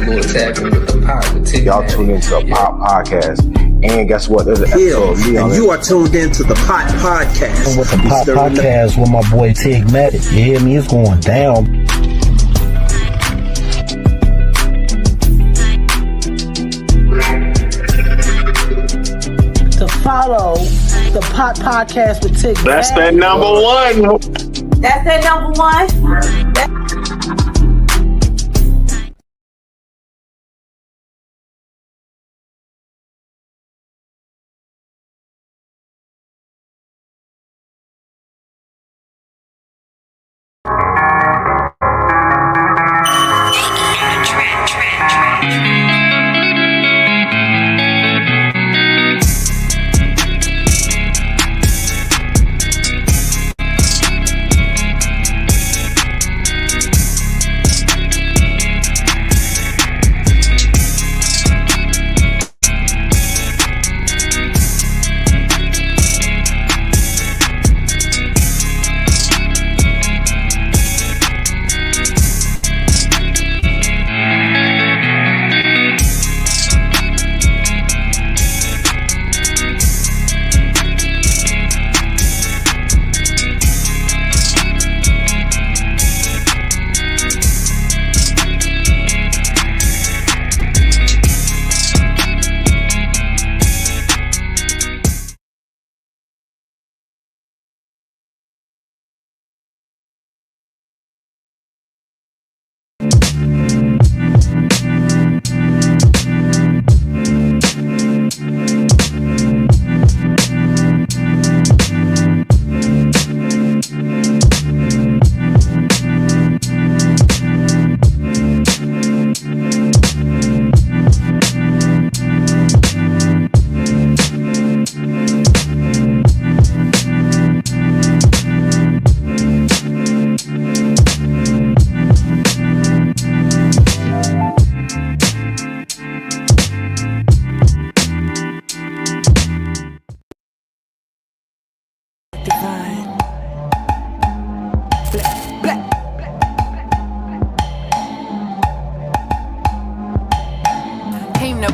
Buffalo tapping with the pot with Tigmatic. Y'all tune into the Pop Podcast. And guess what? There's an episode of me on and it. you are tuned into the Pot Podcast. With the Pop Podcast with my boy Tigmatic. You hear me? It's going down. To follow the Pot Podcast with Tigmatic. That's that number one. That's that number one.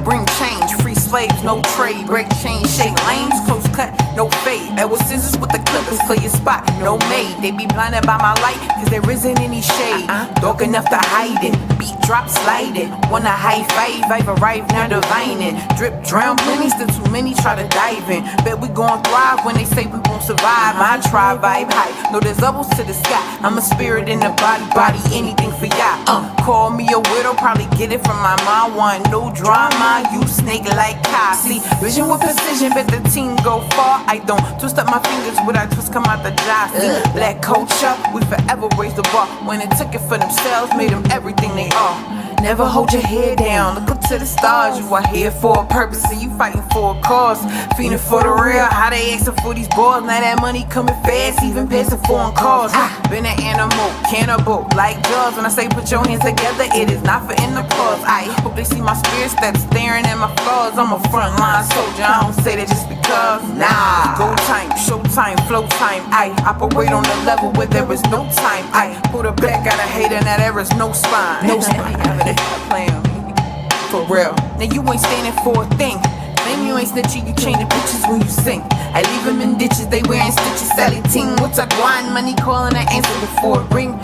Bring change, free slaves, no trade, break chain, shake lanes, close cut, no fade. Edward scissors with the clippers, clear your spot, no made. They be blinded by my light, cause there isn't any shade. Dark enough to hide it, beat drop sliding. Wanna high five, I've arrived now divining. Drip, drown, plenty, still too many try to dive in. Bet we gon' thrive when they say we won't survive. My tribe vibe high, no there's levels to the sky. I'm a spirit in the body, anything for y'all. Call me a widow, probably get it from my mom. Want no drama, you snake like Cosby. Vision with precision, bet the team go far. I don't twist up my fingers, when I twist come out the job. Black culture, we forever raise the bar. When they took it for themselves, made them everything they are. Never hold your head down, look up to the stars. You are here for a purpose and you fighting for a cause. Feeding for the real, how they asking for these balls. Now that money coming fast, even passing foreign cars. Been an animal, cannibal, like drugs. When I say put your hands together, it is not for in the pause. I hope they see my spirit steps staring at my flaws. I'm a frontline soldier, I don't say that just because. Nah, go time, show time, flow time. I operate on the level where there is no time. I put her back at a hater, now there is no spine. No spine. Playing for real. Now you ain't standing for a thing. Maybe you ain't snitching, you changing pictures when you sing. I leave them in ditches, they wearing stitches. Sally ting, what's a grind? Money calling, I answer before it ring.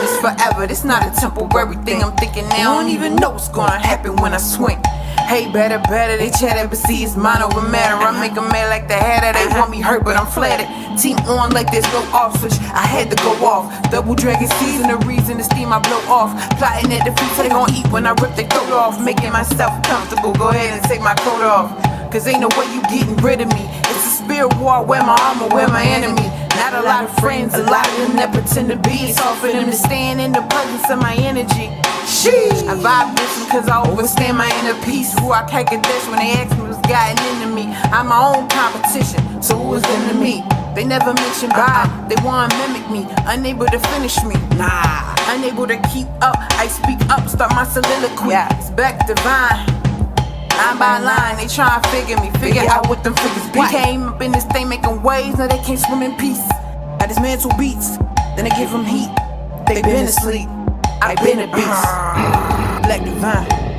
This forever, this not a temporary thing. I'm thinking now, I don't even know what's gonna happen when I swing. Hey, better, they chatter, but see it's mine over matter. I make them mad like the hatter, they want me hurt, but I'm flattered. Team on like there's no off switch, I had to go off. Double dragon season, the reason the steam I blow off. Plotting at the feet, so they gon' eat when I rip their throat off. Making myself comfortable, go ahead and take my coat off. Cause ain't no way you getting rid of me. It's a spirit war, wear my armor, wear my enemy. Not a lot of friends, a lot of them that pretend to be. It's all for them to stand in the presence of my energy. Sheesh. I vibe with them cause I overstand my inner peace. Who I can't get this when they ask me what's gotten into me. I'm my own competition, so who is into me? They never mention God, they wanna mimic me. Unable to finish me, nah. Unable to keep up, I speak up, start my soliloquy. It's back divine. Line by line, they try to figure out what them figures be. Came up in this thing making waves, now they can't swim in peace. I dismantle beats, then they give them heat. They been asleep, I been a beast. Black divine.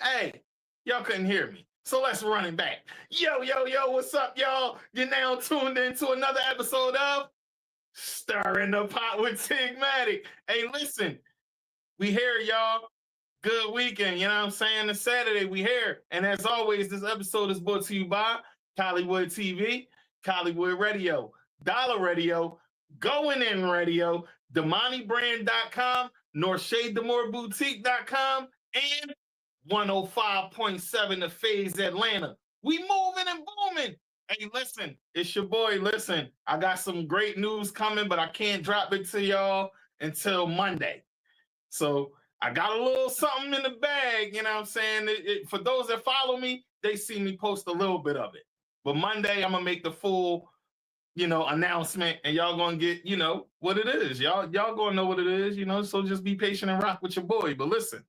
Hey, y'all couldn't hear me. So let's run it back. Yo, what's up, y'all? You're now tuned into another episode of Stirring the Pot with Tigmatic. Hey, listen, we here, y'all. Good weekend, you know what I'm saying? It's Saturday, we here. And as always, this episode is brought to you by Hollywood TV, Hollywood Radio, Dollar Radio, Going In Radio, DemaniBrand.com, NorthShadeDemoreBoutique.com, and 105.7 The Phase Atlanta. We moving and booming. Hey, listen, it's your boy. Listen, I got some great news coming, but I can't drop it to y'all until Monday. So I got a little something in the bag, you know what I'm saying? For those that follow me, they see me post a little bit of it. But Monday, I'm going to make the full, announcement, and y'all going to get, what it is. Y'all going to know what it is, so just be patient and rock with your boy. But listen,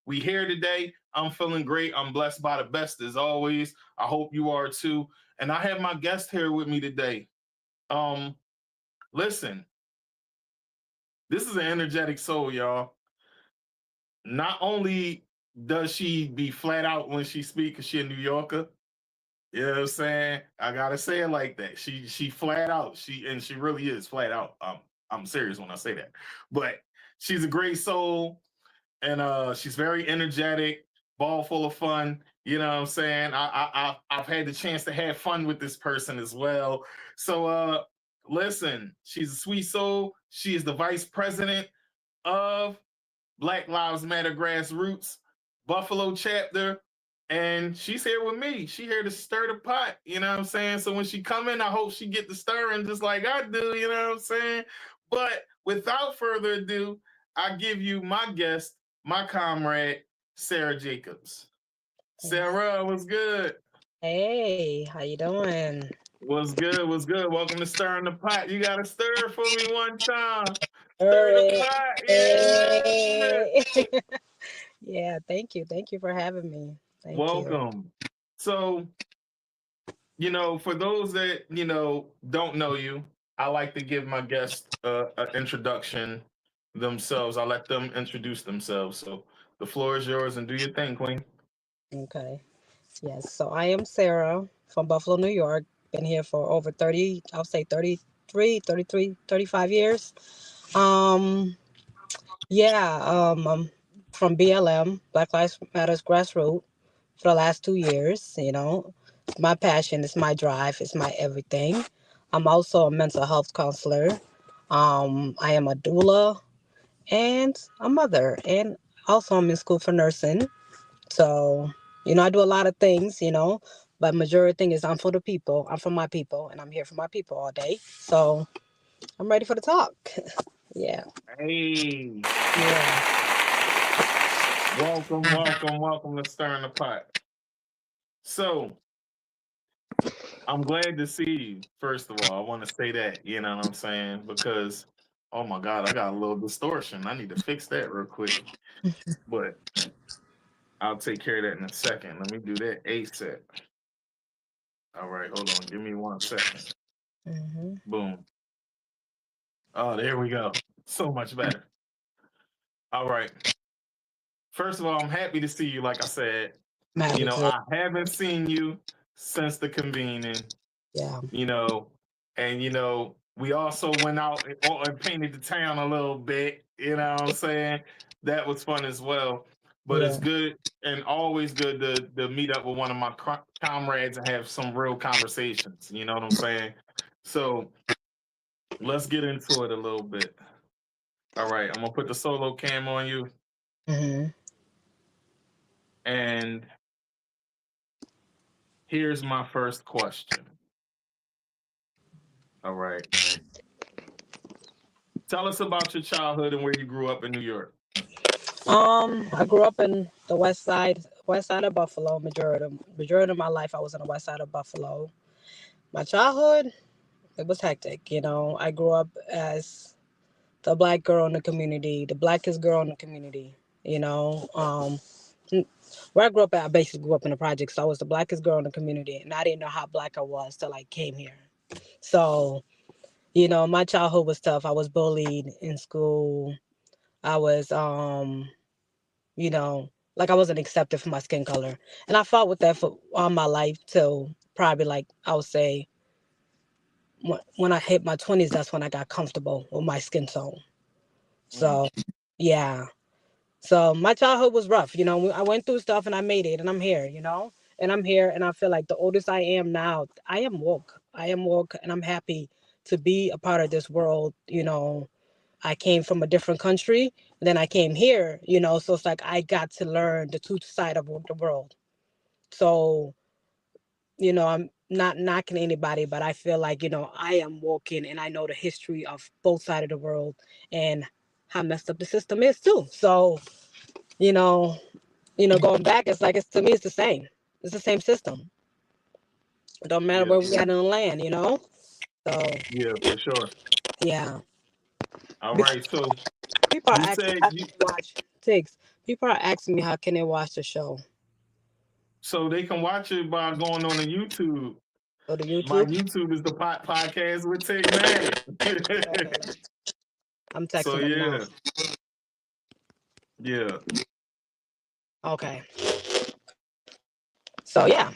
we here today. I'm feeling great. I'm blessed by the best as always. I hope you are too. And I have my guest here with me today. Listen, this is an energetic soul, y'all. Not only does she be flat out when she speaks, because she a New Yorker, you know what I'm saying? I gotta say it like that. She flat out. She really is flat out. I'm serious when I say that. But she's a great soul, and she's very energetic, ball full of fun. You know what I'm saying? I've had the chance to have fun with this person as well. So listen, she's a sweet soul. She is the vice president of Black Lives Matter Grassroots Buffalo chapter, and she's here with me. She here to stir the pot, you know what I'm saying? So when she come in, I hope she get the stirring just like I do, you know what I'm saying? But without further ado, I give you my guest, my comrade, Sarah Jacobs. Sarah, what's good? Hey, how you doing? What's good? Welcome to Stirring the Pot. You gotta stir for me one time. All Stir the right. pot, yeah. Hey. Yeah, thank you. Thank you for having me. Thank you. Welcome. So, for those that, don't know you, I like to give my guests an introduction themselves. I let them introduce themselves. So the floor is yours and do your thing, Queen. Okay. Yes, so I am Sarah from Buffalo, New York. Been here for over 30, I'll say 35 years. I'm from BLM, Black Lives Matters Grassroots, for the last 2 years. It's my passion, it's my drive, it's my everything. I'm also a mental health counselor. I am a doula and a mother, and also I'm in school for nursing. So, I do a lot of things, but majority thing is I'm for the people. I'm for my people, and I'm here for my people all day. So I'm ready for the talk. Yeah. Hey. Yeah. Welcome to Stirring the Pot. So, I'm glad to see you, first of all. I want to say that, you know what I'm saying? Because, oh my God, I got a little distortion. I need to fix that real quick. But I'll take care of that in a second. Let me do that ASAP. All right, hold on. Give me 1 second. Mm-hmm. Boom. Oh, there we go. So much better. All right. First of all, I'm happy to see you, like I said. I haven't seen you since the convening. Yeah. And we also went out and painted the town a little bit, you know what I'm saying? That was fun as well. But It's good and always good to meet up with one of my comrades and have some real conversations, you know what I'm saying? So let's get into it a little bit. All right, I'm gonna put the solo cam on you. Mm-hmm. And here's my first question. All right. Tell us about your childhood and where you grew up in New York. I grew up in the west side of Buffalo. Majority of my life I was in the west side of Buffalo. My childhood, it was hectic. I grew up as the black girl in the community, the blackest girl in the community. Where I grew up at, I basically grew up in the project, so I was the blackest girl in the community, and I didn't know how black I was till I came here. So, my childhood was tough. I was bullied in school. I was, like I wasn't accepted for my skin color, and I fought with that for all my life till probably like I would say when I hit my 20s, that's when I got comfortable with my skin tone. So yeah, so my childhood was rough. I went through stuff and I made it, and I'm here. And I'm here, and I feel like the oldest I am now, I am woke. I am woke, and I'm happy to be a part of this world. I came from a different country, then I came here. So it's like I got to learn the two side of the world. So I'm not knocking anybody, but I feel like I am woken, and I know the history of both sides of the world and how messed up the system is too. So you know, going back, it's like to me, it's the same. It's the same system. It don't matter Yeah, where we at in the land. So yeah, for sure. yeah, All because right, so people are you asking said how can you they watch Tiggs. People are asking me how can they watch the show. so they can watch it by going on the YouTube. Go to My YouTube. YouTube is the podcast with Tigmatic. Okay, I'm So texting them now. yeah, yeah, Okay, so yeah,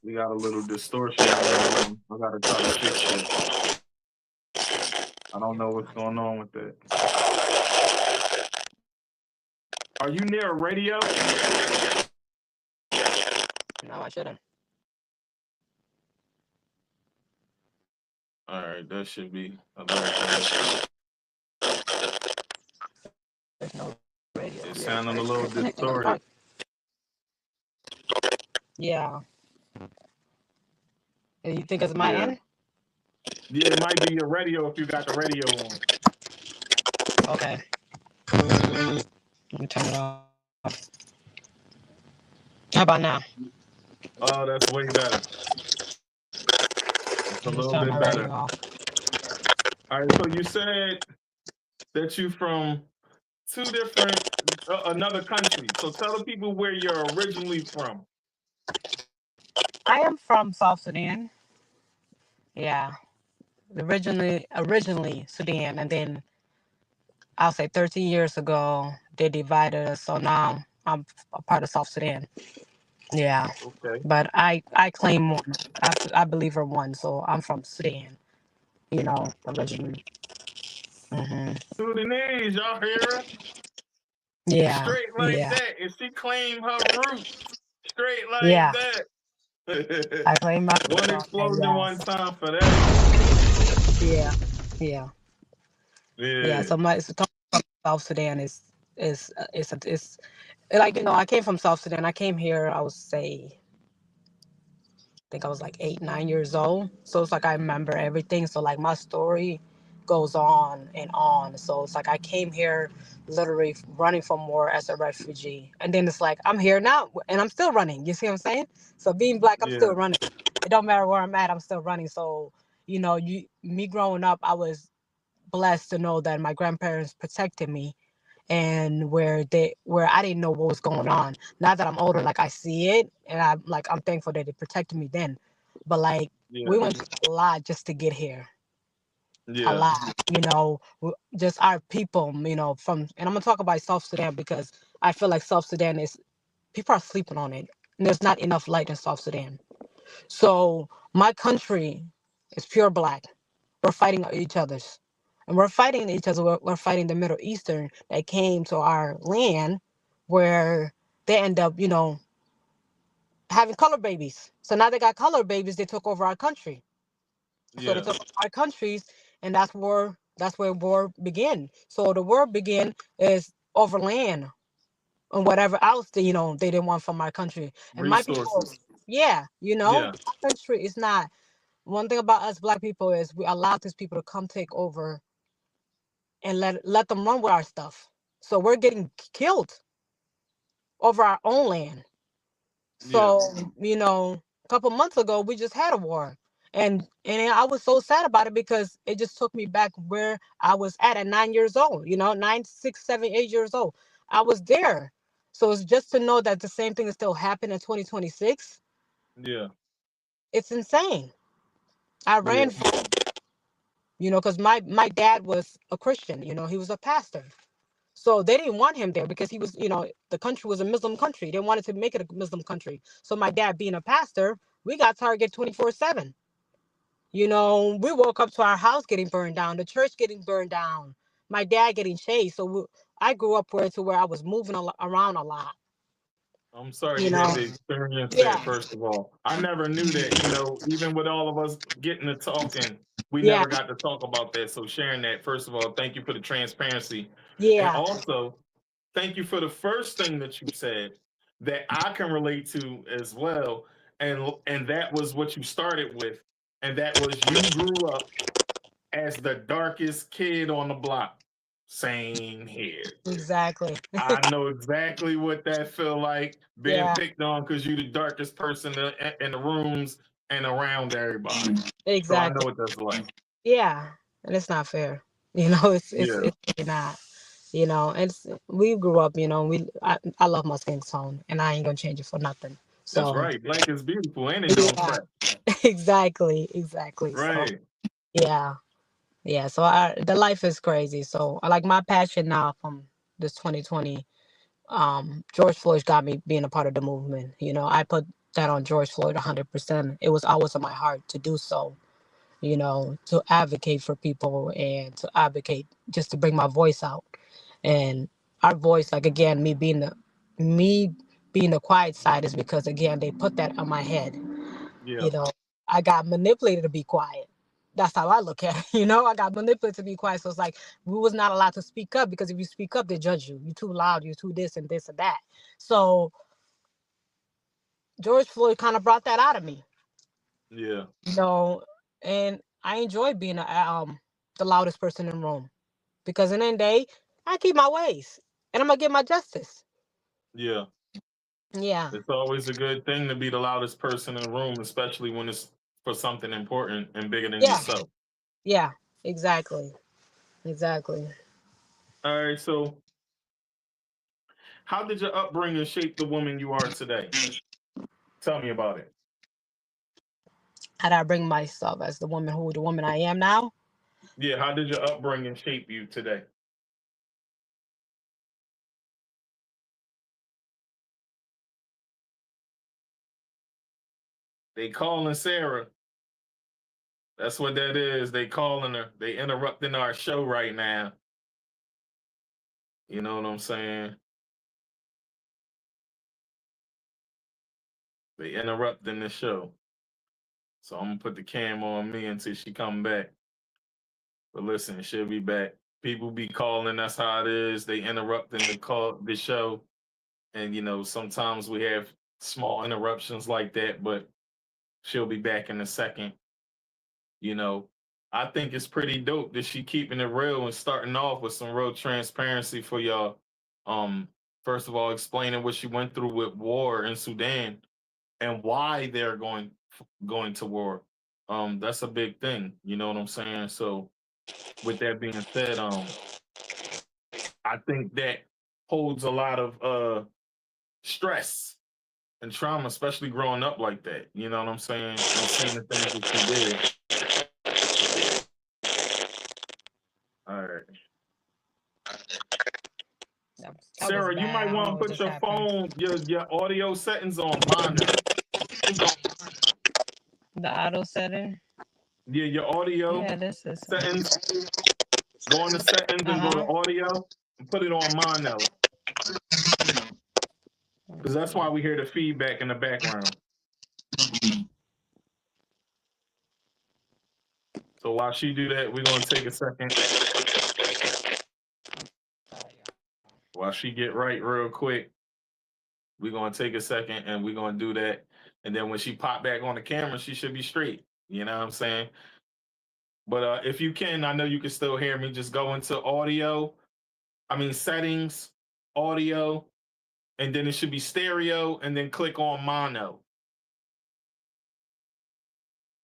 we got a little distortion going on. I gotta try to fix this. I don't know what's going on with that. Are you near a radio? no, I shouldn't. All right, that should be a little better. There's no radio It's here. sounding a little Connecting on distorted. part. Yeah, and you think it's my Yeah, end? yeah, it might be your radio if you got the radio on. Okay, let me turn it off. How about now? Oh, that's way better. It's a Let me little turn bit my radio better. off. All right, so you said that you from two different another country. So tell the people where you're originally from. I am from South Sudan. Yeah, originally Sudan, and then I'll say 13 years ago they divided us. So now I'm a part of South Sudan. Yeah, Okay. but I claim one. I believe her one. So I'm from Sudan. Originally. Sudanese, y'all hear her? Yeah, Straight like yeah, that. And she claimed her roots. Straight like yeah. that. I claim my One and explosion, yeah, one time for that. yeah, yeah, yeah. Yeah. So South Sudan is like I came from South Sudan. I came here. I would say think I was like 8, 9 years old. So it's like I remember everything. So like my story goes on and on. So it's like I came here literally running from war as a refugee. And then it's like I'm here now and I'm still running. You see what I'm saying? So being black, I'm Yeah. still running. It don't matter where I'm at, I'm still running. So, me growing up, I was blessed to know that my grandparents protected me and where I didn't know what was going on. Now that I'm older, like I see it, and I'm thankful that they protected me then. But like we Yeah. went through a lot just to get here, a Yeah. lot. Just our people. From and I'm gonna talk about South Sudan because I feel like South Sudan is people are sleeping on it. And there's not enough light in South Sudan. So my country is pure black. We're fighting each other's. And we're fighting each other. We're fighting the Middle Eastern that came to our land where they end up, having color babies. So now they got color babies. They took over our country. So they Yeah. took over our countries, and that's where war began. So the war began is over land and whatever else they didn't want from our country. And my people, Resources. yeah, Yeah. our country is not. One thing about us black people is we allow these people to come take over and let them run with our stuff. So we're getting killed over our own land. Yeah. So, a couple months ago we just had a war. And I was so sad about it because it just took me back where I was at 9 years old, 9, 6, 7, 8 years old. I was there. So it's just to know that the same thing is still happening in 2026. Yeah. It's insane. I Yeah. ran from, because my dad was a Christian, he was a pastor. So they didn't want him there because he was, the country was a Muslim country. They wanted to make it a Muslim country. So my dad being a pastor, we got targeted 24/7. We woke up to our house getting burned down, the church getting burned down, my dad getting chased. So I grew up where I was moving around a lot. I'm sorry You you had know, to experience yeah, that, first of all. I never knew that, even with all of us getting to talking, we yeah, never got to talk about that. So sharing that, first of all, thank you for the transparency. And yeah, also, thank you for the first thing that you said that I can relate to as well. And that was what you started with. And that was you grew up as the darkest kid on the block. Same here. exactly. I know exactly what that feel like, being Yeah, picked on because you're the darkest person in the rooms and around everybody. So I know exactly. what that's like. Yeah, and it's not fair. It's Yeah, really not. And we grew up. I love my skin tone, and I ain't gonna change it for nothing. that's So right. Black is beautiful and it don't yeah, crack. exactly. So Right. yeah, yeah. So the life is crazy. So I like my passion now from this 2020. George Floyd got me being a part of the movement. I put that on George Floyd 100%. It was always in my heart to do so. To advocate for people and to advocate just to bring my voice out. And our voice, like again, me being the quiet side is because again they put that on my head. Yeah. You know, I got manipulated to be quiet. That's how I look at it. I got manipulated to be quiet. So it's like we was not allowed to speak up because if you speak up, they judge you. You're too loud. You're too this and this and that. So George Floyd kind of brought that out of me. Yeah. You know, and I enjoy being the loudest person in the room because in the end of the day, I keep my ways and I'm gonna get my justice. Yeah. Yeah, It's always a good thing to be the loudest person in the room, especially when it's for something important and bigger than yeah, yourself. yeah, exactly, exactly. All right. So, how did your upbringing shape the woman you are today? Tell me about it. How do I bring myself as the woman I am now? Yeah. How did your upbringing shape you today? They calling Sarah. That's what that is. They calling her. They interrupting our show right now. You know what I'm saying? They interrupting the show. So I'm gonna put the cam on me until she come back. But listen, she'll be back. People be calling. That's how it is. They interrupting the show, and sometimes we have small interruptions like that. But she'll be back in a second. You know, I think it's pretty dope that she keeping it real and starting off with some real transparency for y'all. Um, First of all, explaining what she went through with war in Sudan and why they're going to war. That's a big thing. You know what I'm saying? So, with that being said, I think that holds a lot of stress and trauma, especially growing up like that. You know what I'm saying? And seeing the things that she did. All right. That was Sarah, you bad. might I don't want know to what put just your happened. phone, your audio settings on mono. The auto setting. Yeah, your audio Yeah, this is. settings. Go into settings and go to Uh audio and put it on mono. Because that's why we hear the feedback in the background. So while she do that, we're gonna take a second. While she get right real quick, we're gonna take a second and we're gonna do that. And then when she pop back on the camera, she should be straight. You know what I'm saying? But if you can, I know you can still hear me. Just go into settings, audio, and then it should be stereo, and then click on mono.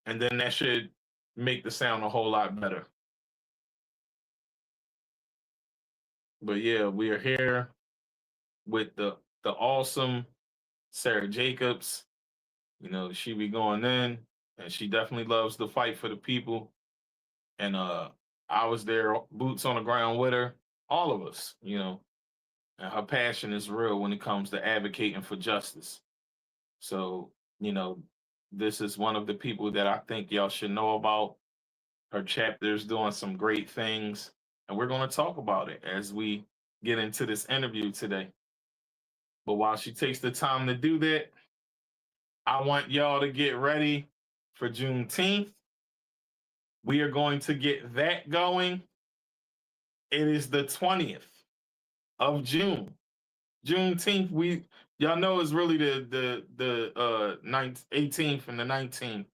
And then that should make the sound a whole lot better. But yeah, we are here with the awesome Sarah Jacobs. She be going in, and she definitely loves to fight for the people. And I was there, boots on the ground with her all of us, and her passion is real when it comes to advocating for justice. So, this is one of the people that I think y'all should know about. Her chapter is doing some great things, and we're going to talk about it as we get into this interview today. But while she takes the time to do that, I want y'all to get ready for Juneteenth. We are going to get that going. It is the 20th of June. Juneteenth, y'all know is really the 18th and the 19th,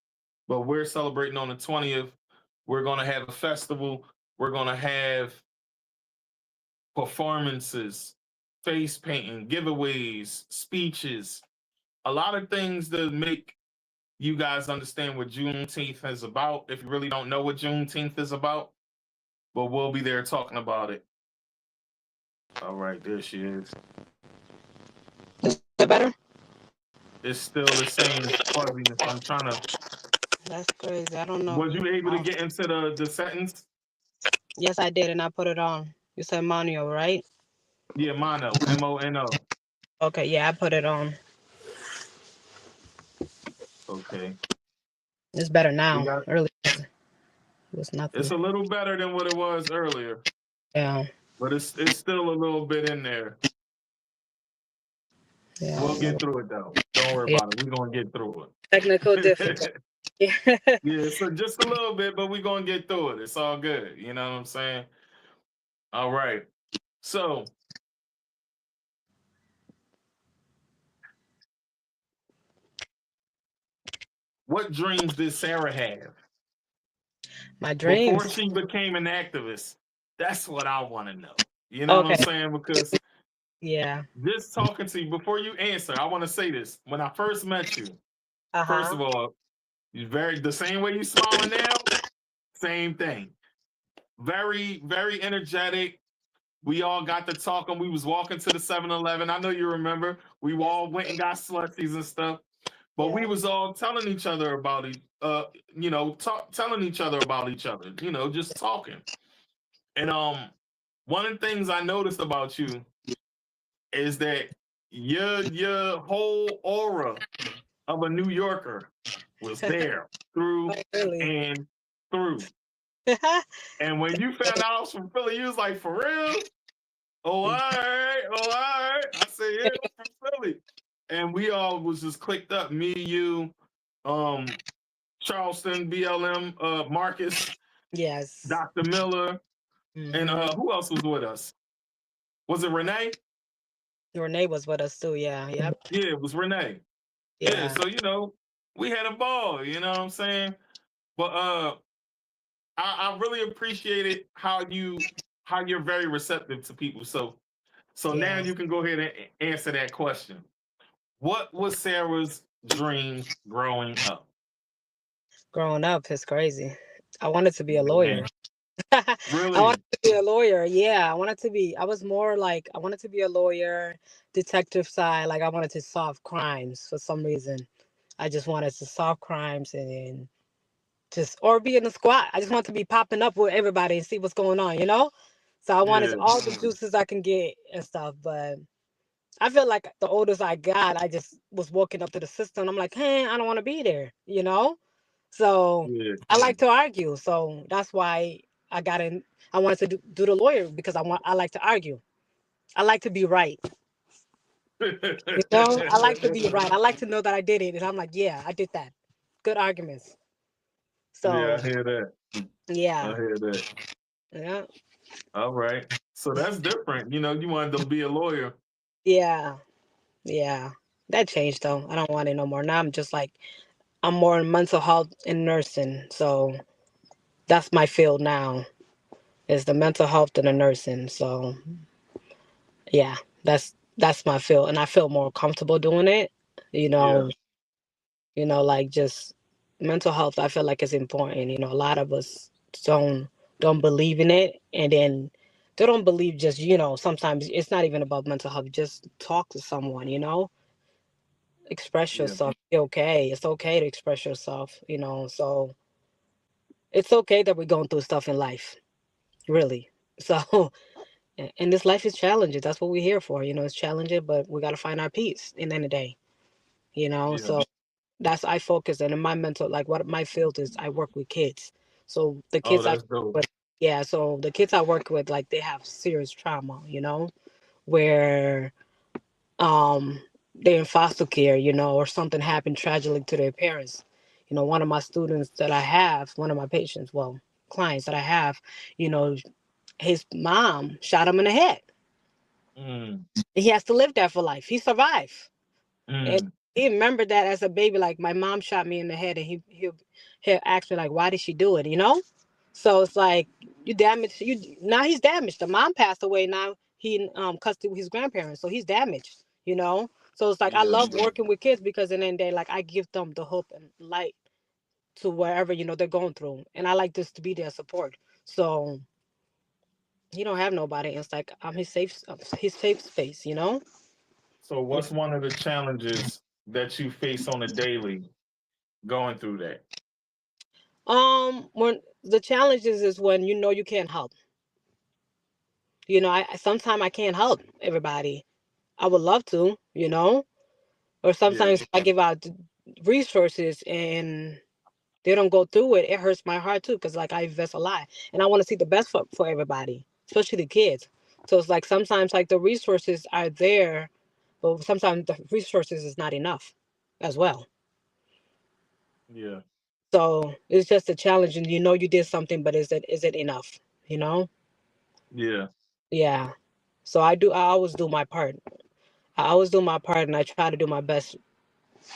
but we're celebrating on the 20th. We're going to have a festival. We're going to have performances, face painting, giveaways, speeches, a lot of things to make you guys understand what Juneteenth is about. If you really don't know what Juneteenth is about, but we'll be there talking about it. All right, there she is. Is that better? It's still the same fuzziness. I'm trying to. That's crazy. I don't know. Was you able to get into the sentence? Yes, I did, and I put it on. You said mono, right? Yeah, mono. MONO. Okay, yeah, I put it on. Okay. It's better now. got- Earlier, it was nothing. It's a little better than what it was earlier, Yeah, but it's still a little bit in there. yeah. We'll get through it though. Don't worry about it. We're gonna get through it. Technical difficulty. Yeah, so just a little bit, but we're gonna get through it. It's all good. You know what I'm saying? All right. So what dreams did Sarah have My dreams. before she became an activist? That's what I want to know. You know what I'm saying? Because Yeah. just talking to you before you answer, I want to say this. When I first met you, first of all, you the same way you smiling now, same thing. Very, very energetic. We all got to talking. We was walking to the 7-Eleven. I know you remember. We all went and got slushies and stuff. But we was all telling each other about it, telling each other about each other, just talking. And one of the things I noticed about you is that your whole aura of a New Yorker was there through and through. And when you found out I was from Philly, you was like, for real? Oh, all right. I said, yeah, I'm from Philly. And we all was just clicked up. Me, you, Charleston, BLM, Marcus, Yes. Dr. Miller, and who else was with us? Was it Renee? Renee was with us too, yeah. Yep. Yeah, it was Renee. Yeah, so we had a ball, you know what I'm saying? But I really appreciated how you're very receptive to people. So now you can go ahead and answer that question. What was Sarah's dream growing up? Growing up is crazy. I wanted to be a lawyer. Really? I wanted to be a lawyer. Yeah, I wanted to be a lawyer, detective side. Like I wanted to solve crimes for some reason. I just wanted to solve crimes and or be in the squad. I just want to be popping up with everybody and see what's going on, So I wanted all the juices I can get and stuff. But I feel like the oldest I got, I just was walking up to the system. I'm like, hey, I don't want to be there, So I like to argue. So that's why I got in. I wanted to do the lawyer because I like to argue. I like to be right. I like to be right. I like to know that I did it. And I'm like, yeah, I did that. Good arguments. So yeah, I hear that. Yeah. I hear that. Yeah. All right. So that's different. You wanted to be a lawyer. Yeah. Yeah. That changed though. I don't want it no more. Now I'm just like, I'm more in mental health and nursing. So that's my field now, is the mental health and the nursing. So yeah, that's my field. And I feel more comfortable doing it. Like just mental health, I feel like it's important. A lot of us don't believe in it, and then they don't believe just, sometimes it's not even about mental health. Just talk to someone, express yourself. Be okay. It's okay to express yourself, so it's okay that we're going through stuff in life, really. So And this life is challenging. That's what we're here for. It's challenging, but we got to find our peace in the end of the day. Yeah. So that's I focus, and in my mental, like what my field is, I work with kids. So the Oh, kids I that's dope. with, yeah. So the kids I work with, like they have serious trauma. Where um they're in foster care, or something happened tragically to their parents. One of my students that I have, one of my patients, well, clients that I have, you know, his mom shot him in the head. Mm, He has to live that for life. He survived. And mm, he remembered that as a baby, like my mom shot me in the head, and he'll ask me like, why did she do it? So it's like you damaged you now he's damaged. The mom passed away. Now he in custody with his grandparents, so he's damaged. So it's like I yeah. love working with kids because in the end of the day, like I give them the hope and light to wherever they're going through, and I like this to be their support. So he don't have nobody. It's like I'm his safe space. So, what's one of the challenges that you face on a daily going through that? When the challenges is when you can't help. I sometimes I can't help everybody. I would love to. Or Yeah. sometimes I give out resources and they don't go through it. It hurts my heart too because like I invest a lot and I want to see the best for everybody, especially the kids. So it's like sometimes like the resources are there, but sometimes the resources is not enough as well. Yeah. So it's just a challenge, and you did something, but is it enough? You know? Yeah. Yeah. So I always do my part. I always do my part, and I try to do my best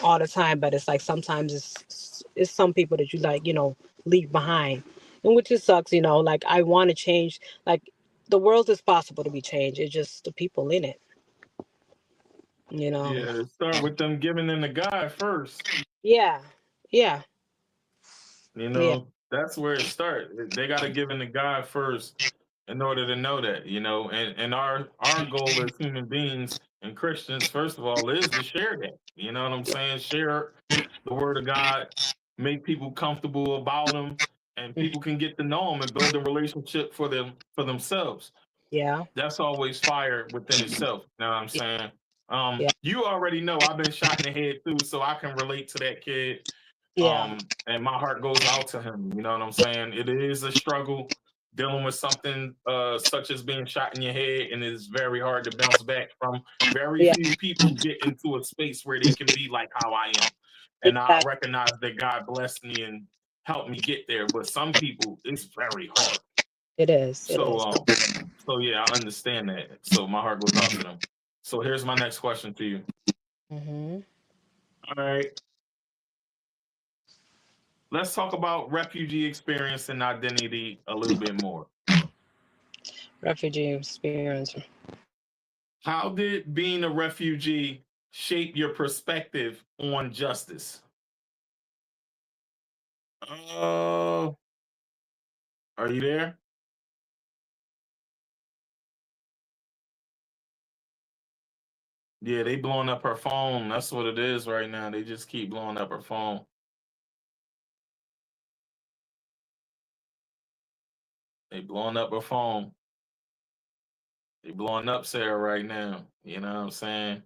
all the time. But it's like sometimes it's some people that you like, leave behind, and which just sucks. Like I want to change. Like the world is possible to be changed. It's just the people in it. You know. Yeah. Start with them giving them the guide first. Yeah. Yeah. Yeah. That's where it starts. They got to give in the guide first in order to know that, and our goal as human beings and Christians, first of all, is to share that. You know what I'm saying? Share the word of God, make people comfortable about them, and people can get to know them and build a relationship for themselves. Yeah. That's always fire within itself. You know what I'm saying? Yeah. You already know I've been shot in the head too, so I can relate to that kid. Yeah. And my heart goes out to him. You know what I'm saying? It is a struggle dealing with something such as being shot in your head, and it's very hard to bounce back from. Very Yeah. few people get into a space where they can be like how I am, and I Exactly. recognize that God blessed me and helped me get there. But some people, it's very hard. It is. It So, is. so yeah, I understand that. So my heart goes out to them. So here's my next question to you. Mm-hmm. All right, let's talk about refugee experience and identity a little bit more. Refugee experience. How did being a refugee shape your perspective on justice? Oh, are you there? Yeah, they blowing up her phone. That's what it is right now. They just keep blowing up her phone. They blowing up her phone. They blowing up Sarah right now. You know what I'm saying?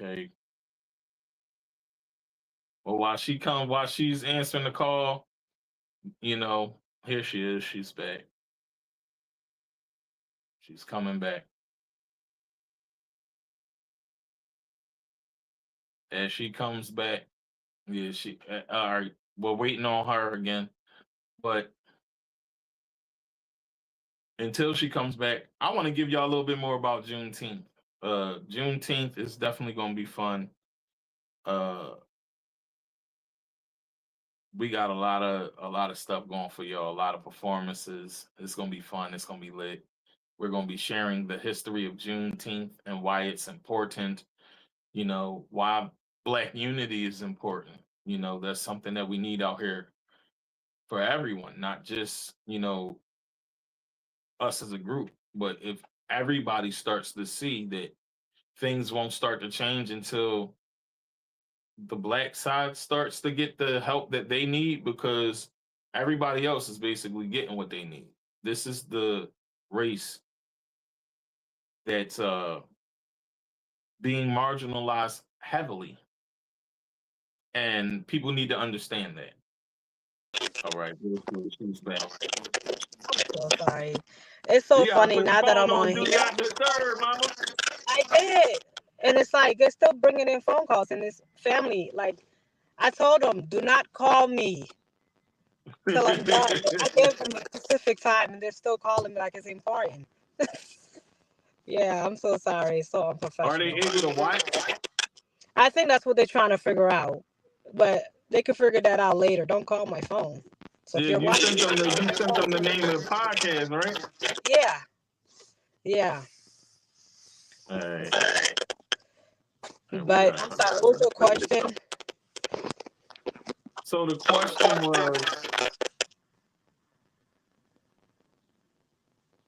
Okay. Well, while she's answering the call, here she is. She's back. She's coming back. As she comes back, yeah, all right. We're waiting on her again, but until she comes back, I want to give y'all a little bit more about Juneteenth. Juneteenth is definitely going to be fun. Uh, we got a lot of stuff going for y'all. A lot of performances. It's going to be fun. It's going to be lit. We're going to be sharing the history of Juneteenth and why it's important. Why Black unity is important. That's something that we need out here for everyone, not just us as a group, but if everybody starts to see that things won't start to change until the black side starts to get the help that they need, because everybody else is basically getting what they need. This is the race that's being marginalized heavily, and people need to understand that. All right, who's back? So sorry. It's so You gotta funny put the now that phone I'm on on do here. not disturb, mama. I did. And it's like, they're still bringing in phone calls in this family. Like, I told them, do not call me till I'm done. I gave them a specific time, and they're still calling me like it's important. Yeah, I'm so sorry. It's so Are they unprofessional. able to what? I think that's what they're trying to figure out. But they can figure that out later. Don't call my phone. So if Yeah, you're you watching, sent them the name of the podcast, right? yeah. Yeah. All right. But I'm sorry, what was your question? So the question was,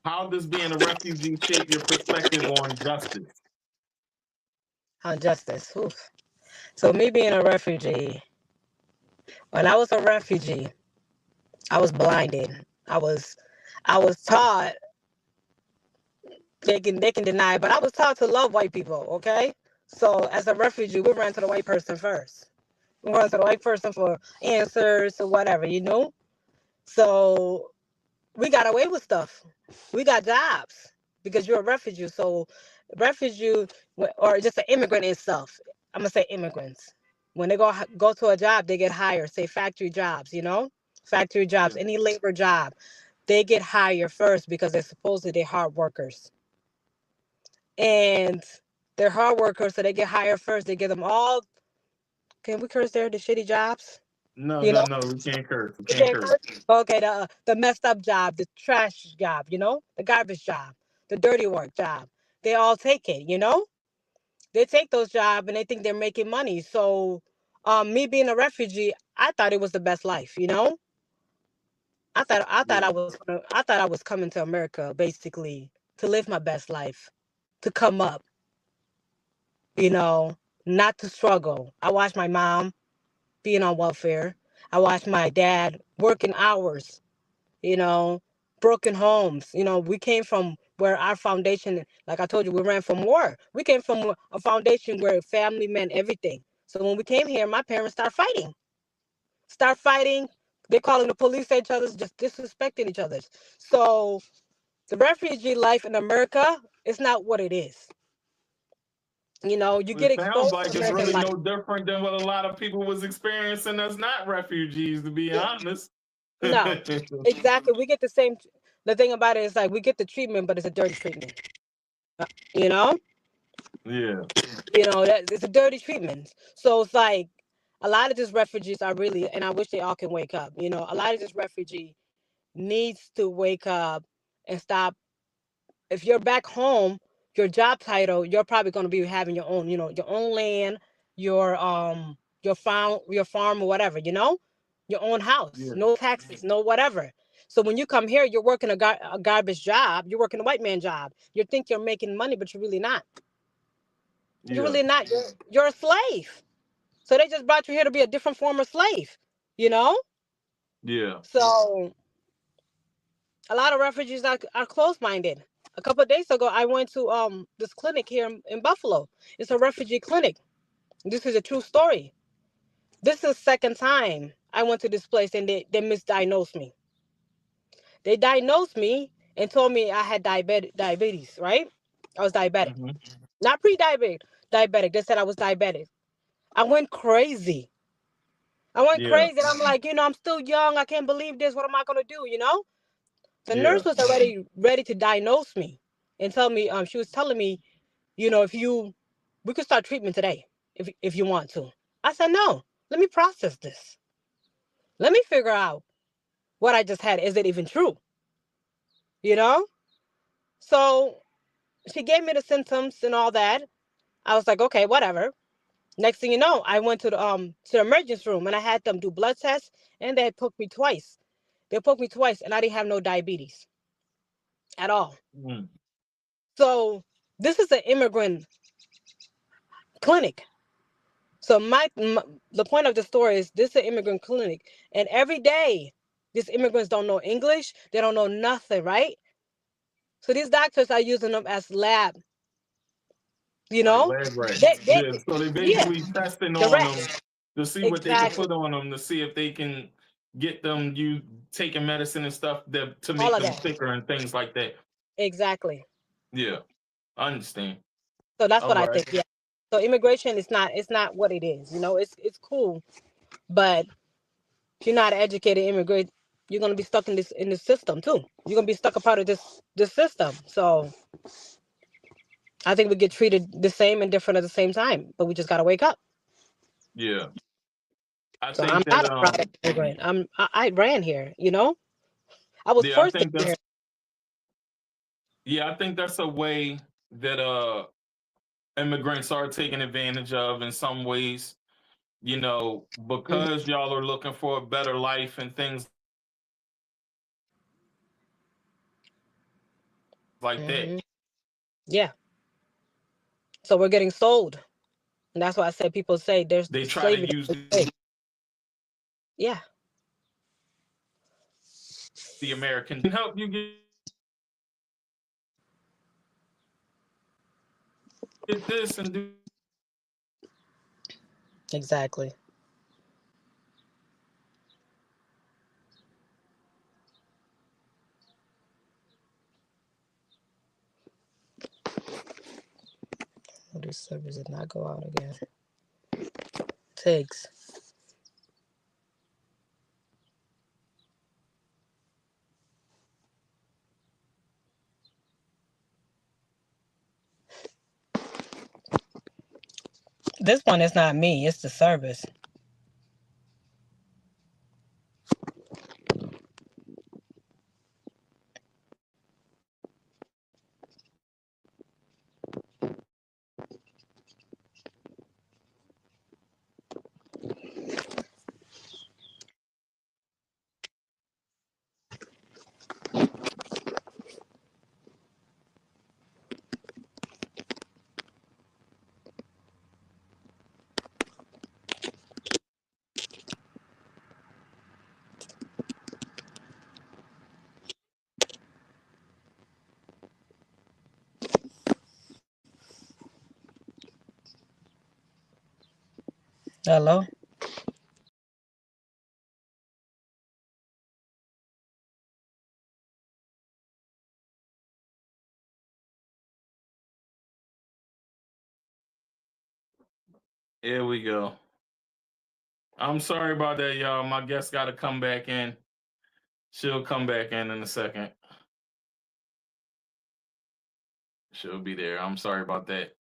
how does being a refugee shape your perspective on justice? On justice. Oof. So me being a refugee, when I was a refugee, I was blinded. I was taught they can deny it, but I was taught to love white people, okay? So as a refugee, we ran to the white person first. We run to the white person for answers or whatever, you know? So we got away with stuff. We got jobs because you're a refugee. So refugee or just an immigrant itself. I'm gonna say immigrants. When they go to a job, they get hired. Say factory jobs, you know, factory jobs, any labor job, they get hired first because they're supposedly they're hard workers, and they're hard workers, so they get hired first. They give them all. Can we curse there? The shitty jobs, No, you know. we can't curse. We You can't can't curse. curse? Okay, the messed up job, the trash job, you know, the garbage job, the dirty work job. They all take it, you know. They take those jobs and they think they're making money. So, me being a refugee, I thought it was the best life, you know. Yeah. I thought I was coming to America basically to live my best life, to come up, you know, not to struggle. I watched my mom being on welfare. I watched my dad working hours, you know, broken homes. You know, we came from where our foundation, like I told you, we ran from war. We came from a foundation where family meant everything. So when we came here, my parents start fighting. Start fighting. They're calling the police at each other, just disrespecting each other. So the refugee life in America is not what it is. You know, you get It sounds exposed to like it's American really life. no different than what a lot of people was experiencing that's not refugees, to be honest. No, exactly. We get the same. The thing about it is like we get the treatment, but it's a dirty treatment. You know. Yeah. That it's a dirty treatment. So it's like a lot of these refugees are really, and I wish they all can wake up. A lot of this refugee needs to wake up and stop. If you're back home, your job title, you're probably going to be having your own, your own land, your farm or whatever, your own house, Yeah. no taxes, no whatever. So when you come here, you're working a garbage job, you're working a white man job. You think you're making money, but you're really not. You're Yeah. really not. You're a slave. So they just brought you here to be a different form of slave, you know? Yeah. So a lot of refugees are closed-minded. A couple of days ago, I went to this clinic here in Buffalo. It's a refugee clinic. This is a true story. This is the second time I went to this place and they misdiagnosed me. They diagnosed me and told me I had diabetes, right? I was diabetic. Hmm. Not pre-diabetic, diabetic. They said I was diabetic. I went crazy. I went Yeah. crazy. And I'm like, I'm still young. I can't believe this. What am I going to do? The Yeah. nurse was already ready to diagnose me and tell me, she was telling me, we could start treatment today if you want to. I said, no, let me process this. Let me figure out what I just had. Is it even true? You know? So she gave me the symptoms and all that. I was like, okay, whatever. Next thing you know, I went to the emergency room and I had them do blood tests and they had poked me twice. They poked me twice and I didn't have no diabetes at all. Mm. So this is an immigrant clinic. So the point of the story is this is an immigrant clinic, and every day these immigrants don't know English, they don't know nothing, right? So these doctors are using them as lab, Like leg rats. Yeah, so they basically testing on them to see what they can put on them, to see if they can get them taking medicine and stuff to make them thicker and things like that. Exactly. Yeah, I understand. So that's what I think. Yeah. So immigration is not what it is. You know, it's cool, but if you're not an educated immigrant, you're gonna be stuck in this system too. You're gonna be stuck a part of this system. So I think we get treated the same and different at the same time, but we just gotta wake up. Yeah. So I'm not a product immigrant. I ran here, you know? I was forced to be here. Yeah, I think that's a way that immigrants are taken advantage of in some ways, you know, because y'all are looking for a better life and things like that. Yeah. So we're getting sold. And that's why I say people say they try to use yeah. The American can help you get this and do exactly. This service did not go out again. Tiggs. This one is not me, it's the service. Hello? Here we go. I'm sorry about that, y'all. My guest got to come back in. She'll come back in a second. She'll be there. I'm sorry about that.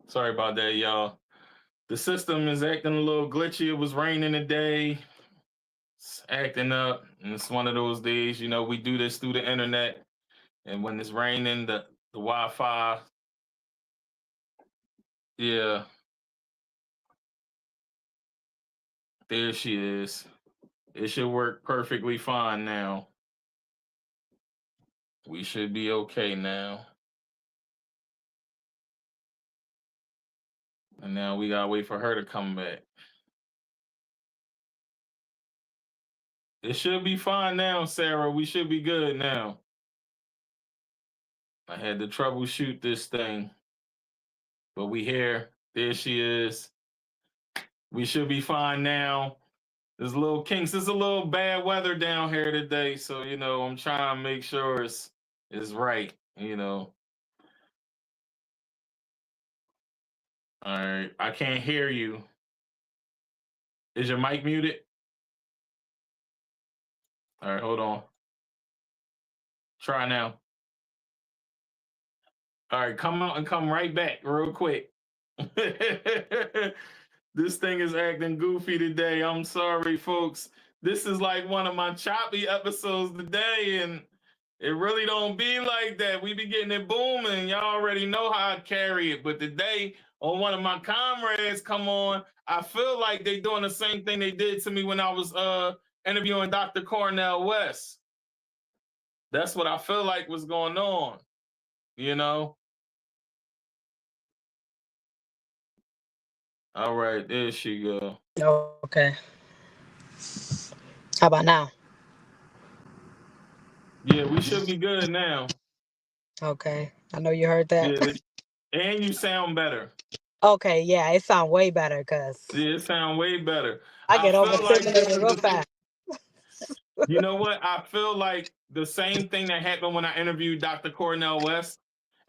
Sorry about that, y'all. The system is acting a little glitchy. It was raining today. It's acting up. And it's one of those days, you know, we do this through the internet. And when it's raining, the Wi-Fi, yeah. There she is. It should work perfectly fine now. We should be okay now. And now we gotta wait for her to come back. It should be fine now, Sarah. We should be good now. I had to troubleshoot this thing. But we here. There she is. We should be fine now. There's a little kinks. There's a little bad weather down here today. So, you know, I'm trying to make sure it's right, you know. All right. I can't hear you. Is your mic muted? All right, hold on. Try now. All right, come out and come right back real quick. This thing is acting goofy today. I'm sorry, folks. This is like one of my choppy episodes today, and it really don't be like that. We be getting it booming. Y'all already know how I carry it. But today, or one of my comrades come on, I feel like they doing the same thing they did to me when I was interviewing Dr. Cornell West. That's what I feel like was going on, you know? All right, there she go. Okay. How about now? Yeah, we should be good now. Okay. I know you heard that. Yeah, and you sound better. Okay, yeah, it sounds way better because Yeah, it sound way better. I I get feel like this overstimulated is real the, fast. you know what? I feel like the same thing that happened when I interviewed Dr. Cornell West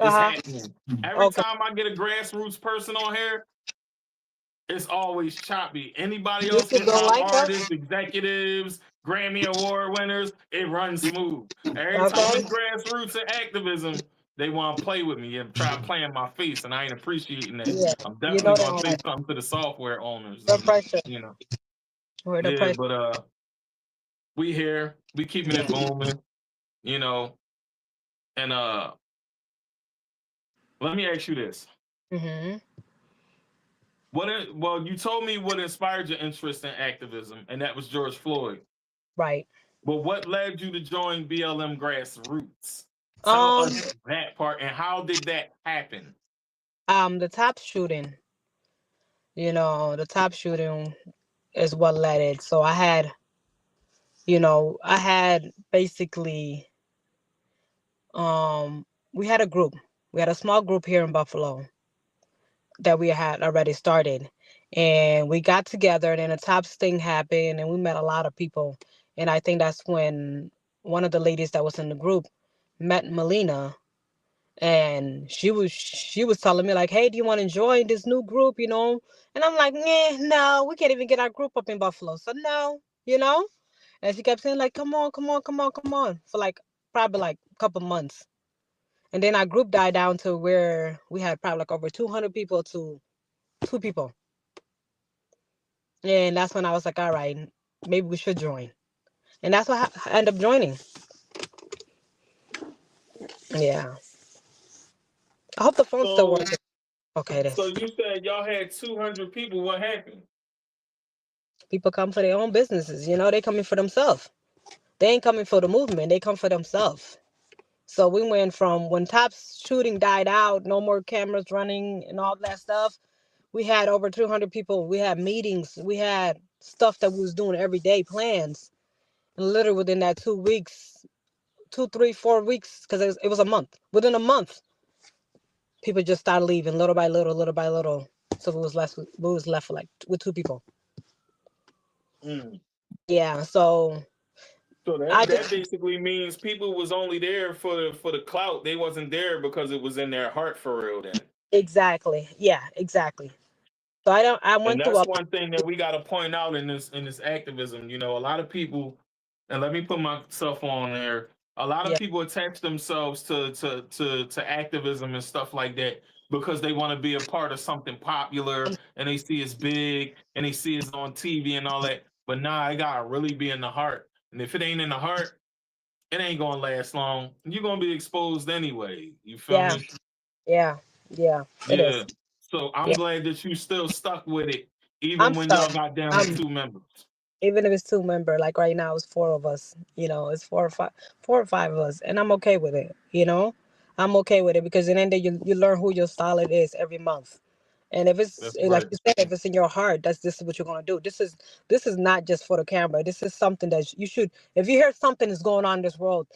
is happening. Every Okay. time I get a grassroots person on here, it's always choppy. Anybody You else, should hip go hop like that. artists, executives, Grammy Award winners, it runs smooth. Every time Okay. it's grassroots and activism, they want to play with me and try to play in my face, and I ain't appreciating that. Yeah. I'm You definitely know gonna say that. something to the software owners. The pressure. You know, We're the yeah, pressure. but we here, we keeping it booming. You know, and let me ask you this. Mm-hmm. Well, you told me what inspired your interest in activism, and that was George Floyd. Right. But what led you to join BLM Grassroots? Tell Um, us that part, and how did that happen? the top shooting, the top shooting is what led it. So I had basically, we had a group. We had a small group here in Buffalo that we had already started. And we got together, and then the TOPS thing happened, and we met a lot of people. And I think that's when one of the ladies that was in the group met Melina, and she was telling me like, hey, do you want to join this new group, and I'm like, no, we can't even get our group up in Buffalo, so no. And she kept saying like, come on, come on, come on, come on, for like probably like a couple months. And then our group died down to where we had probably like over 200 people to 2 people. And that's when I was like, all right, maybe we should join. And that's what I ended up joining. Yeah. I hope the phone's still So, working. Okay, it so is. you said y'all had 200 people. What happened? People come for their own businesses. They coming for themselves. They ain't coming for the movement. They come for themselves. So we went from when TOPS shooting died out, no more cameras running and all that stuff. We had over 200 people. We had meetings. We had stuff that we was doing every day, plans. And literally within that 2 weeks, 2, 3, 4 weeks, because it was a month. Within a month, people just started leaving little by little, little by little. So we was left with 2 people. Mm. Yeah. So So I that just basically means people was only there for the clout. They wasn't there because it was in their heart for real. Then, exactly. Yeah. Exactly. So I and went through that's a. one thing that we got to point out in this activism. A lot of people, and let me put myself on there. A lot of Yeah. people attach themselves to activism and stuff like that because they want to be a part of something popular and they see it's big and they see it's on TV and all that. But nah, it gotta really be in the heart. And if it ain't in the heart, it ain't gonna last long. You're gonna be exposed anyway. You feel Yeah. me? Yeah. Yeah. It is. Yeah. So I'm Yeah. glad that you still stuck with it, even I'm when y'all stuck. got down to I'm 2 members. Even if it's 2 member, like right now it's 4 of us. It's 4 or 5 of us, and I'm okay with it. I'm okay with it because in the end you learn who your solid is every month. And if it's That's like right. you said, if it's in your heart, this is what you're gonna do. This is not just for the camera. This is something that you should. If you hear something is going on in this world,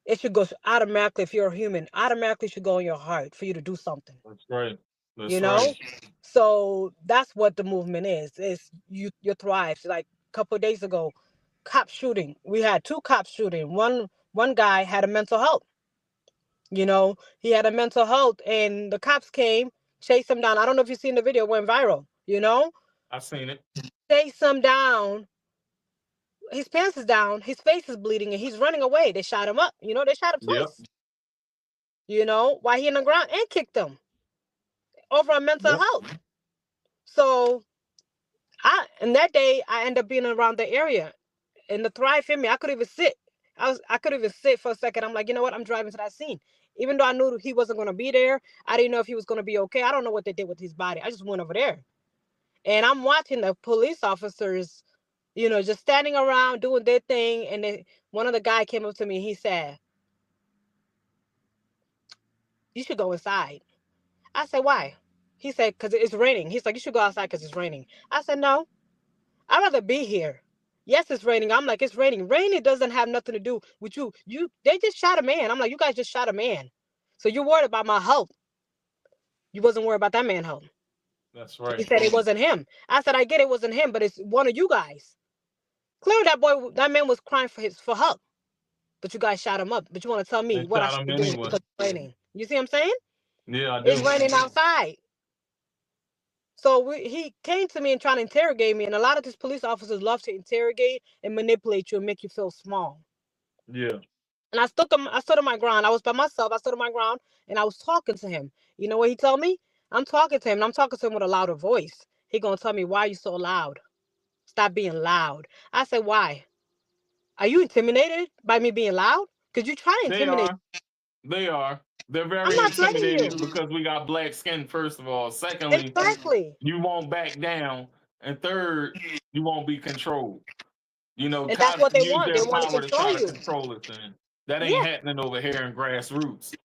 it should go automatically. If you're a human, automatically should go in your heart for you to do something. That's right. You That's know. right. So that's what the movement is. It's you thrive. Like a couple of days ago, cop shooting. We had 2 cops shooting. One guy had a mental health. He had a mental health, and the cops came, chased him down. I don't know if you've seen the video, it went viral. I seen it. Chased him down. His pants is down. His face is bleeding, and he's running away. They shot him up. They shot him Yep. twice. While he in the ground, and kicked him over a mental Yep. health. So and that day I ended up being around the area. And the thrive in me, I could even sit. I could even sit for a second. I'm like, you know what? I'm driving to that scene. Even though I knew he wasn't going to be there, I didn't know if he was going to be okay. I don't know what they did with his body. I just went over there. And I'm watching the police officers, just standing around doing their thing. And then one of the guy came up to me and he said, "You should go inside." I said, "Why?" He said, "Because it's raining." He's like, "You should go outside because it's raining." I said, "No, I'd rather be here." Yes, it's raining. I'm like, it's raining. Raining doesn't have nothing to do with you. They just shot a man. I'm like, you guys just shot a man. So you're worried about my health. You wasn't worried about that man's health. That's He right. said it wasn't him. I said, I get it wasn't him, but it's one of you guys. Clearly that man was crying for help. But you guys shot him up. But you want to tell me They what I shot should him be doing anyway. because it's raining. You see what I'm saying? Yeah, I It's do. raining outside. So he came to me and trying to interrogate me. And a lot of these police officers love to interrogate and manipulate you and make you feel small. Yeah. And I stood on my ground. I was by myself. I stood on my ground and I was talking to him. You know what he told me? I'm talking to him and I'm talking to him with a louder voice. He gonna tell me, "Why are you so loud? Stop being loud." I said, "Why? Are you intimidated by me being loud? Because you try to They intimidate. are. They are. They're I'm very not threatening intimidated you." because we got black skin, first of all. Secondly, Exactly. you won't back down. And third, you won't be controlled. And that's Cops what they use want. They their want to power to control try to you. control us, and that ain't Yeah. happening over here in grassroots.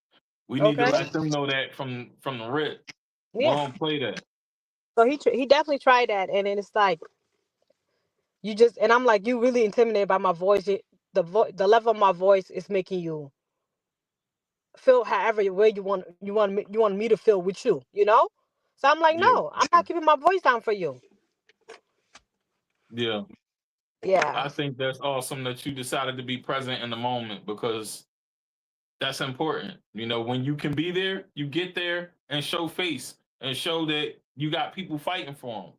We need to Okay. let them know that from the rip. We Yeah. don't play that. So he definitely tried that, and then it's like and I'm like, you really intimidated by my voice. The level of my voice is making you feel however way you want me to feel with you. So I'm like, Yeah, no, I'm not keeping my voice down for you. yeah. Yeah. I think that's awesome that you decided to be present in the moment because that's important. When you can be there, you get there and show face and show that you got people fighting for them.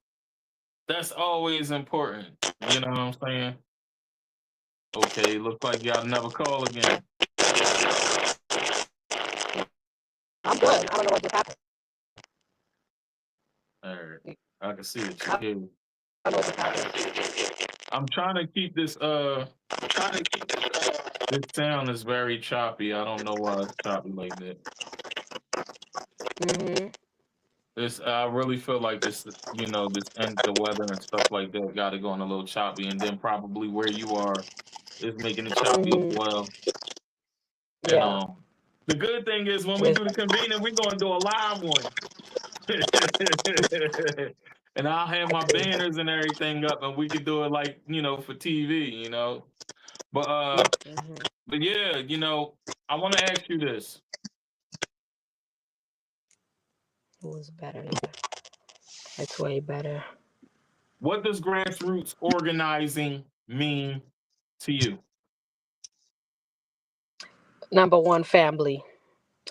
That's always important. You know what I'm saying? Okay, looks like y'all never call again. I'm good. I don't know what just happened. All right, I can see it. You hear me? I don't know what just happened. I'm trying to keep this. This sound is very choppy. I don't know why it's choppy like that. Mhm. I really feel like this. This and the weather and stuff like that got to go on a little choppy, and then probably where you are is making it choppy as Mhm. well. And Yeah. the good thing is when we Yes. do the convening, we're gonna do a live one. And I'll have my banners and everything up, and we could do it like for TV. But Mhm. but yeah, I want to ask you this: It was better. Yeah. It's way better. what does grassroots organizing mean to you? Number one, family.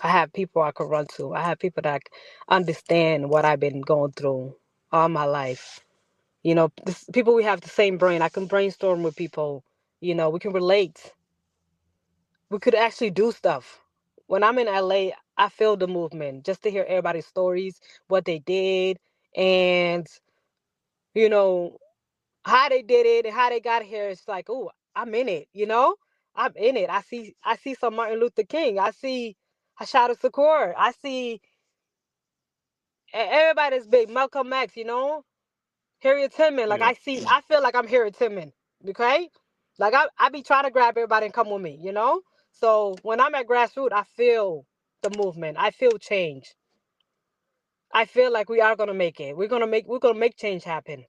I have people I can run to. I have people that understand what I've been going through all my life. People, we have the same brain. I can brainstorm with people. We can relate. We could actually do stuff. When I'm in LA, I feel the movement just to hear everybody's stories, what they did, and you know how they did it and how they got here. It's like, oh, I'm in it. I'm in it. I see some Martin Luther King. I see Hashada Shakur. I see everybody's big. Malcolm X. Harriet Tubman. Like Yeah, I feel like I'm Harriet Tubman. Okay, like I be trying to grab everybody and come with me. So when I'm at grassroots, I feel the movement. I feel change. I feel like we are gonna make it. We're gonna make change happen,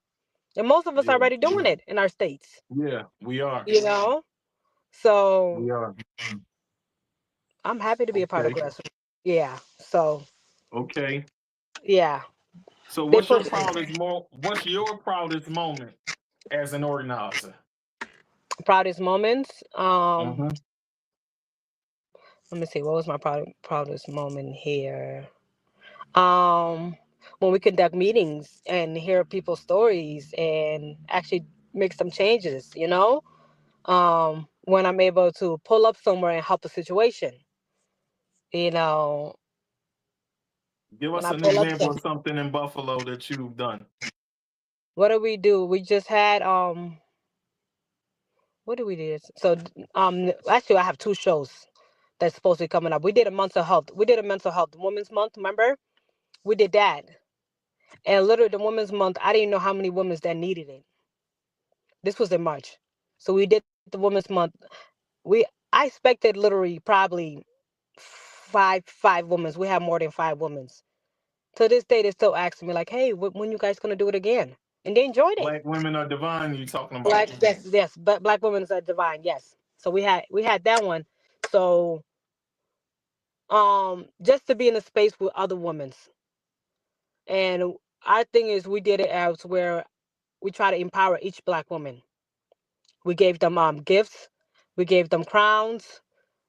and most of us are yeah, already doing it in our states. yeah. We are. You know, so We are. I'm happy to be a part of Okay. grassroots. Yeah. So Okay. yeah, So they what's your push me. proudest what's your proudest moment as an organizer? Proudest moments. Mm-hmm. Let me see. What was my proudest moment here? Um, when we conduct meetings and hear people's stories and actually make some changes. When I'm able to pull up somewhere and help a situation. You know, Give when us I an pull up example some. of something in Buffalo that you've done. What do we do? We just had what do we do? So actually I have two shows. that's supposed to be coming up. We did a mental health. We did a mental health Women's Month. Remember, we did that, and literally the Women's Month. I didn't know how many women that needed it. This was in March, so we did the Women's Month. I expected literally probably five women. We have more than 5 women. To this day, they're still asking me like, "Hey, when you guys gonna do it again?" And they enjoyed it. Black women are divine. You talking about? Black, yes, but Black women are divine, yes. So we had that one. So just to be in a space with other women, and our thing is we did it as where we try to empower each Black woman. We gave them gifts, we gave them crowns,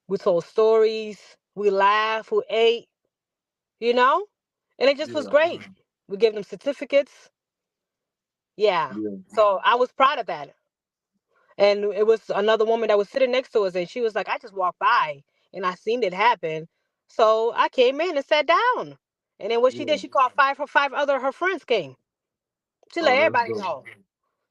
we told stories, we laughed, we ate, you know, and it just was Yeah. great. We gave them certificates. Yeah. Yeah. So I was proud of that. And it was another woman that was sitting next to us, and she was like, I just walked by and I seen it happen. So I came in and sat down. And then what she Yeah. did, she called five other her friends came. She let Oh, that's everybody dope. know.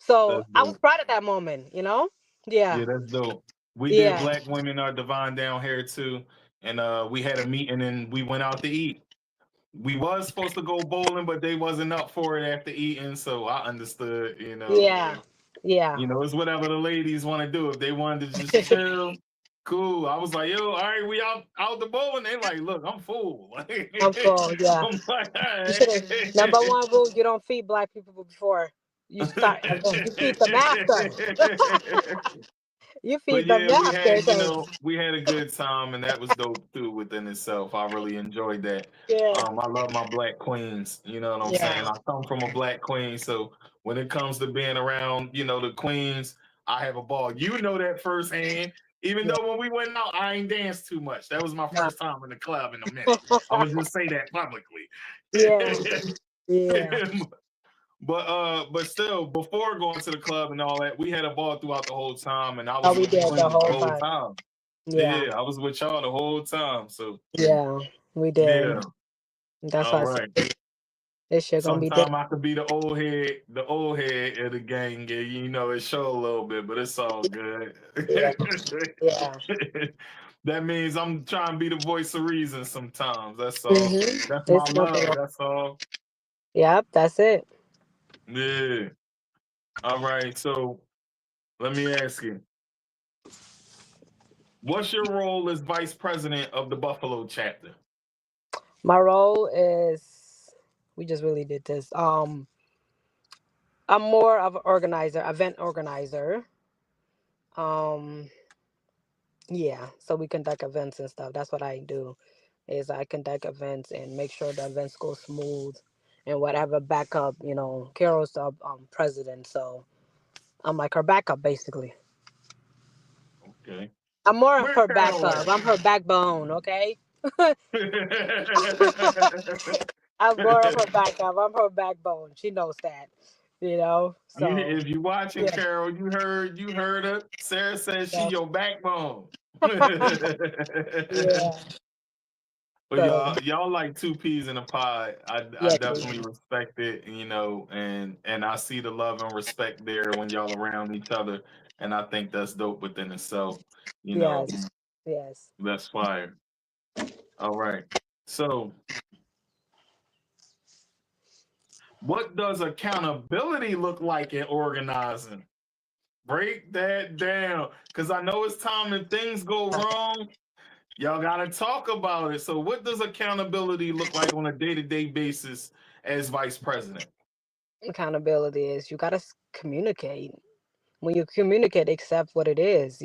So That's I was dope. proud of that moment, you know? Yeah. Yeah, that's dope. We did Yeah. Black Women Are Divine down here too, and we had a meeting and we went out to eat. We was supposed to go bowling, but they wasn't up for it after eating, so I understood. Yeah. Yeah. It's whatever the ladies want to do. If they wanted to just chill, cool. I was like, yo, all right, we out the bowling. They like, look, I'm full. I'm full, yeah. I'm like, all You should have right. number one rule, you don't feed Black people before you start. You feed them after. You But feed them yeah, after. So, we had a good time, and that was dope too within itself. I really enjoyed that. yeah. I love my Black queens. You know what I'm saying? Yeah. I come from a Black queen, so when it comes to being around, the queens, I have a ball. You know that firsthand. Even Yeah. though when we went out, I ain't danced too much. That was my No. first time in the club in a minute. I'm gonna just say that publicly. Yeah. Yeah. But still, before going to the club and all that, we had a ball throughout the whole time, and I Oh, was we with the did the queens the whole whole time. time. Yeah. Yeah, I was with y'all the whole time. So Yeah. We did. yeah, That's all why I right. said this shit gonna be Sometime different. I could be the old head of the gang. Yeah, it show a little bit, but it's all good. Yeah. Yeah. That means I'm trying to be the voice of reason sometimes. That's all. That's my It's nothing love. wrong. That's all. Yep, that's it. Yeah. All right. So let me ask you. What's your role as vice president of the Buffalo chapter? My role is we just really did this. I'm more of an organizer, event organizer. Um, yeah, so we conduct events and stuff. That's what I do. Is I conduct events and make sure the events go smooth and whatever backup. Carol's the president, so I'm like her backup basically. Okay. I'm more of Where her Carol backup. I'm her backbone. Okay. at? I'm more of her backup. I'm her backbone. She knows that. So If you watching yeah. Carol, you heard her. Sarah says she So, your backbone. yeah. But So y'all like two peas in a pod. I yeah. definitely respect it, and I see the love and respect there when y'all around each other, and I think that's dope within itself. You know, Yes. Yes. that's fire. All right. So, what does accountability look like in organizing? Break that down, because I know it's time if things go wrong. Y'all got to talk about it. So, what does accountability look like on a day-to-day basis as vice president? Accountability is you gotta communicate. When you communicate, accept what it is.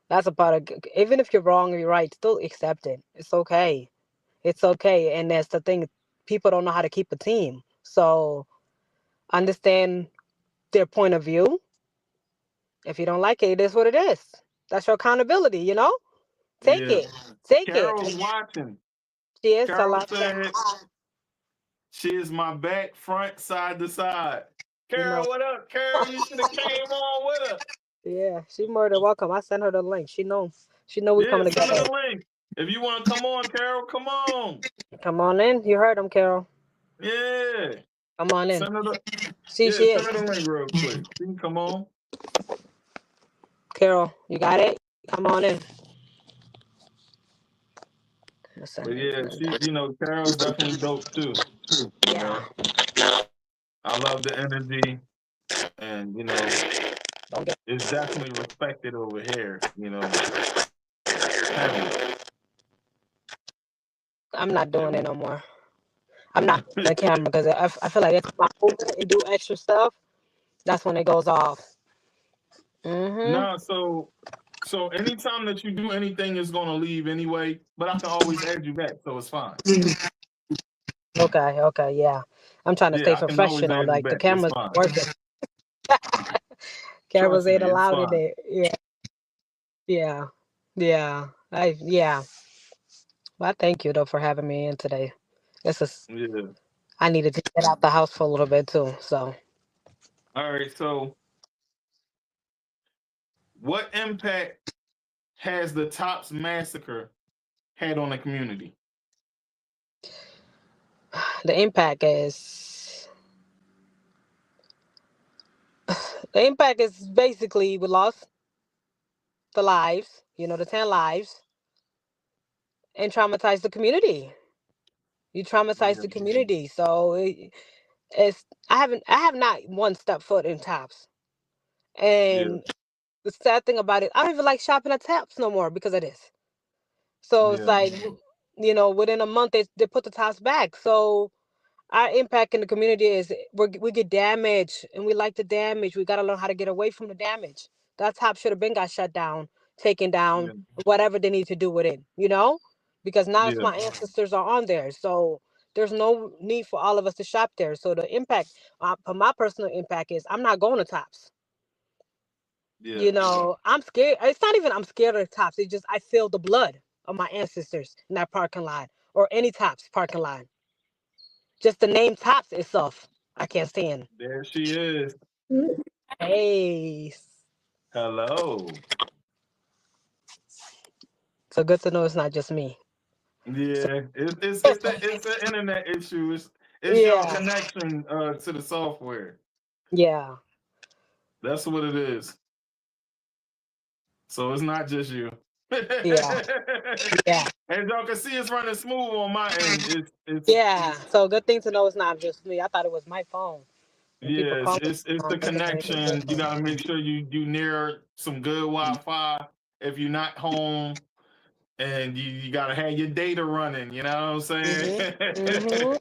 That's a part of. Even if you're wrong or you're right, still accept it. It's okay. It's okay. And that's the thing. People don't know how to keep a team. So understand their point of view. If you don't like it, it is what it is. That's your accountability. Take Yeah. it. Take it. Carol's watching. She is a Carol lot. said, she is my back, front, side to side. You know. Carol, what up? Carol, you should have came on with us. Yeah, she more than welcome. I sent her the link. She knows. She know we Yeah, coming send her together. the link. If you want to come on, Carol, come on. Come on in. You heard him, Carol. Yeah. Come on in. Send her the She send is. her the link real quick. She can come on. Carol, you got it? Come on in. But yeah, Carol's definitely dope too. You know, I love the energy, and it's definitely respected over here. Heavy. I'm not doing it no more. I'm not on the camera because I feel like it's my movement and do extra stuff. That's when it goes off. Nah, so anytime that you do anything, it's gonna leave anyway. But I can always add you back, so it's fine. Okay, yeah. I'm trying to stay Yeah, I can always professional. add you Like the back. It's camera's fine. working. Cameras Trust me, ain't it's allowed in fine. there. Yeah. Yeah. Well, thank you though for having me in today. This is Yeah. I needed to get out the house for a little bit too. So All right. So, what impact has the Tops massacre had on the community? the impact is basically we lost the lives, the 10 lives, and traumatized the community. You traumatize Yeah. the community. So it's I have not one step foot in Tops. Yeah. And the sad thing about it, I don't even like shopping at Tops no more because of this. So it's Yeah. like, within a month they put the Tops back. So our impact in the community is we get damage, and we like the damage. We got to learn how to get away from the damage. That Top should have been got shut down, taken down, Yeah. whatever they need to do with it, because now it's Yeah. my ancestors are on there. So there's no need for all of us to shop there. So the impact, for my personal impact, is I'm not going to Tops. Yeah. I'm scared. It's not even I'm scared of the Tops. It's just I feel the blood of my ancestors in that parking lot or any Tops parking lot. Just the name Tops itself, I can't stand. There she is. Hey, Hello. so good to know it's not just me. So, Yeah. It's the internet issue. It's your yeah, connection to the software. yeah, That's what it is. So it's not just you. yeah, yeah, As y'all can see, it's running smooth on my end. It's yeah. So good thing to know it's not just me. I thought it was my phone. And people yes, call me. it's the connection. You gotta make sure you near some good Wi-Fi if you're not home, and you gotta have your data running. You know what I'm saying? Mm-hmm.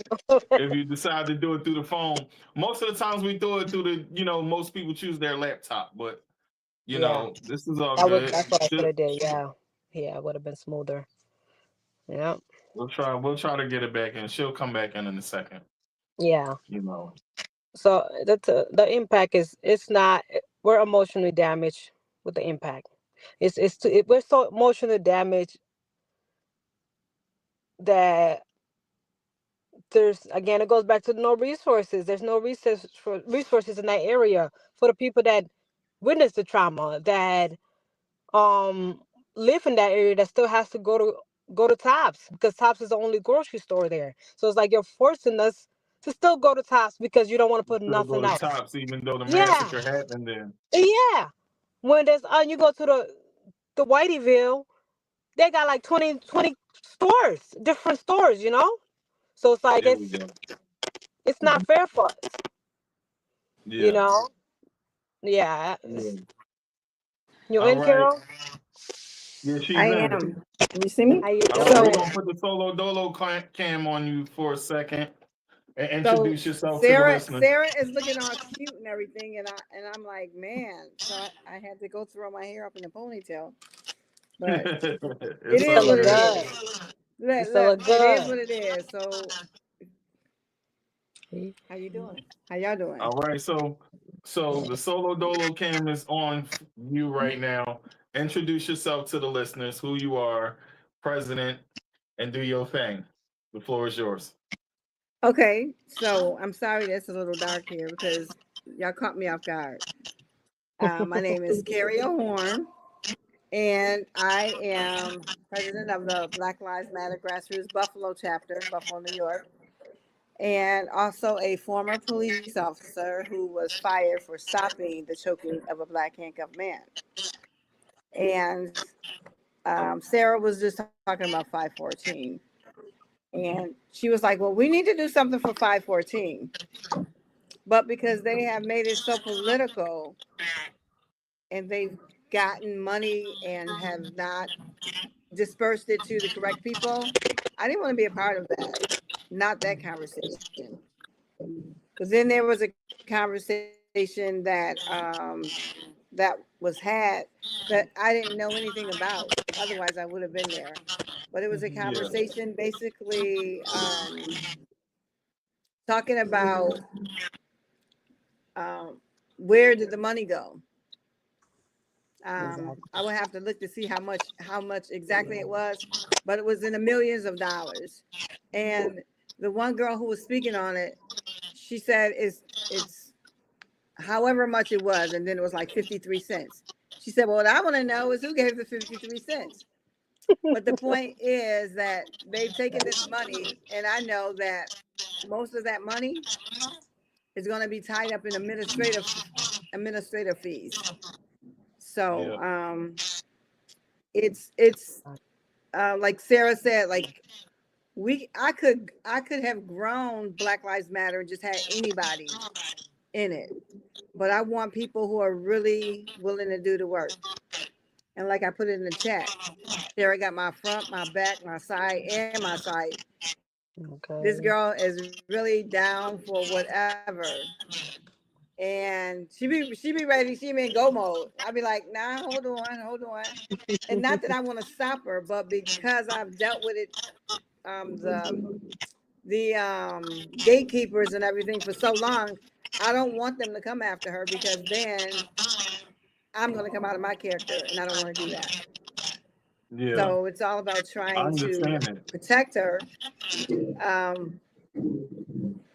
If you decide to do it through the phone, most of the times we do it through most people choose their laptop, but Yeah, this is all good. that's what I should have did. Yeah, yeah, it would have been smoother. Yeah, We'll try to get it back in. She'll come back in a second. yeah. You know. So the impact is it's not we're emotionally damaged with the impact. We're so emotionally damaged that there's again it goes back to no resources. There's no resources in that area for the people that witness the trauma that um live in that area that still has to go to Tops because Tops is the only grocery store there. So it's like you're forcing us to still go to Tops because you don't want to put Still go nothing to else. Tops, even though the Yeah, massacre happened there. yeah. When there's you go to the Whiteyville, they got like 20 stores, different stores. So it's like There we go. it's not fair for us, you Yeah. know. Yeah. Yeah. You All in, right. Carol? Yeah, she's I in. am. Can you see me? How you All right, we're So, doing? gonna put the solo dolo cam on you for a second and so introduce yourself to the Sarah, listener. Sarah is looking all cute and everything, and I'm like, man. So I had to go throw my hair up in a ponytail, but it It's You still is all what look it good. good. is. You Look, still look, look it is good. what it is. So, how you doing? How y'all doing? All right, so the solo dolo cam is on you right now. Introduce yourself to the listeners, who you are, president, and do your thing. The floor is yours. Okay, so I'm sorry that's a little dark here because y'all caught me off guard. My name is Carrie Horn, and I am president of the Black Lives Matter Grassroots Buffalo chapter, Buffalo, New York, and also a former police officer who was fired for stopping the choking of a black handcuffed man. And Sarah was just talking about 514. And she was like, well, we need to do something for 514. But because they have made it so political and they've gotten money and have not dispersed it to the correct people, I didn't want to be a part of that. Not that conversation. Because then there was a conversation that that was had that I didn't know anything about. Otherwise, I would have been there. But it was a conversation basically talking about where did the money go. I would have to look to see how much exactly it was, but it was in the millions of dollars. And the one girl who was speaking on it, she said it's however much it was, and then it was like 53 cents. She said, well, what I want to know is who gave the 53 cents. But the point is that they've taken this money, and I know that most of that money is going to be tied up in administrative fees. So it's like Sarah said, like I could have grown Black Lives Matter and just had anybody in it, but I want people who are really willing to do the work. And like I put it in the chat, there I got my front, my back, my side, and my side. Okay. This girl is really down for whatever. And she be ready, she be in go mode. I'd be like, nah, hold on. And not that I want to stop her, but because I've dealt with it, the gatekeepers and everything for so long, I don't want them to come after her, because then I'm going to come out of my character, and I don't want to do that. Yeah. So it's all about I trying to understand it. protect her.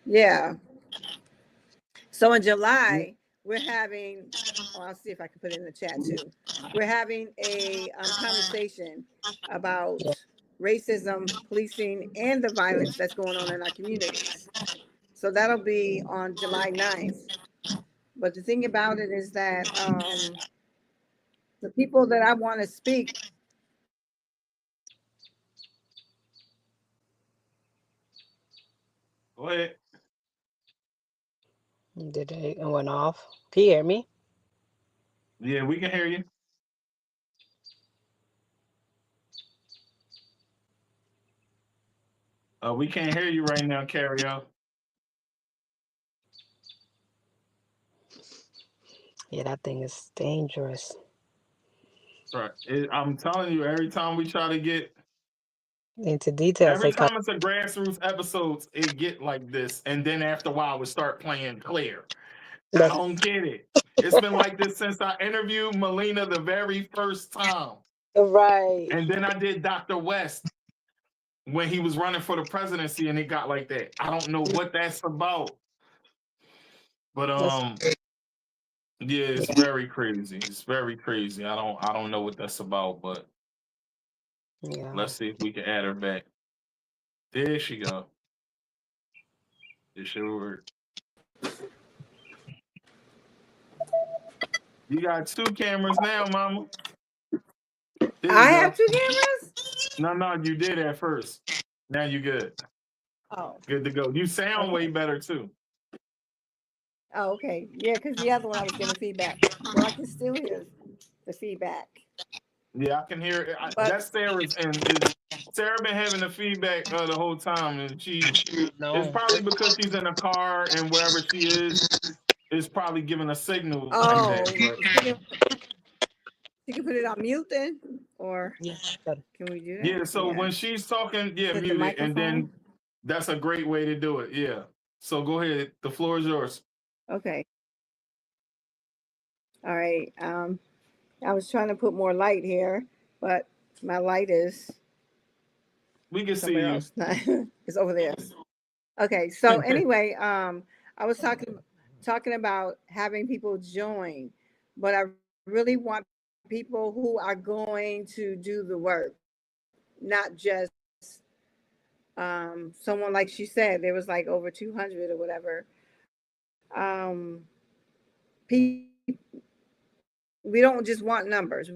Yeah. So in July, we're having, I'll see if I can put it in the chat too. We're having a conversation about racism, policing, and the violence that's going on in our communities. So that'll be on July 9th. But the thing about it is that the people that I want to speak. Go ahead. Did it went off? Can you hear me? Yeah, we can hear you. We can't hear you right now, Carrio. Yeah, that thing is dangerous. Right. I'm telling you, every time we try to get Into details, every they cut. time it's a grassroots episodes, it get like this, and then after a while, we start playing clear. I don't get it. It's been like this since I interviewed Melina the very first time, Right. and then I did Dr. West when he was running for the presidency, and it got like that. I don't know what that's about, but yeah, it's very crazy. It's very crazy. I don't know what that's about, but Yeah. let's see if we can add her back. There she go. It should work. You got 2 cameras now, mama. I have 2 cameras? No, you did at first. Now you good. Oh. Good to go. You sound way better too. Oh, okay. Yeah, because the other one I was getting feedback. Well, I can still hear the feedback. Yeah, I can hear it. That's Sarah's, and Sarah been having the feedback the whole time, and it's probably because she's in a car and wherever she is probably giving a signal like that. You can put it on mute then, or can we do that? Yeah, so when she's talking, mute it, and then that's a great way to do it. Yeah. So go ahead. The floor is yours. Okay. All right. I was trying to put more light here, but my light is. We can see you. It's over there. Okay. So anyway, I was talking about having people join, but I really want people who are going to do the work, not just someone like she said, there was like over 200 or whatever. We don't just want numbers.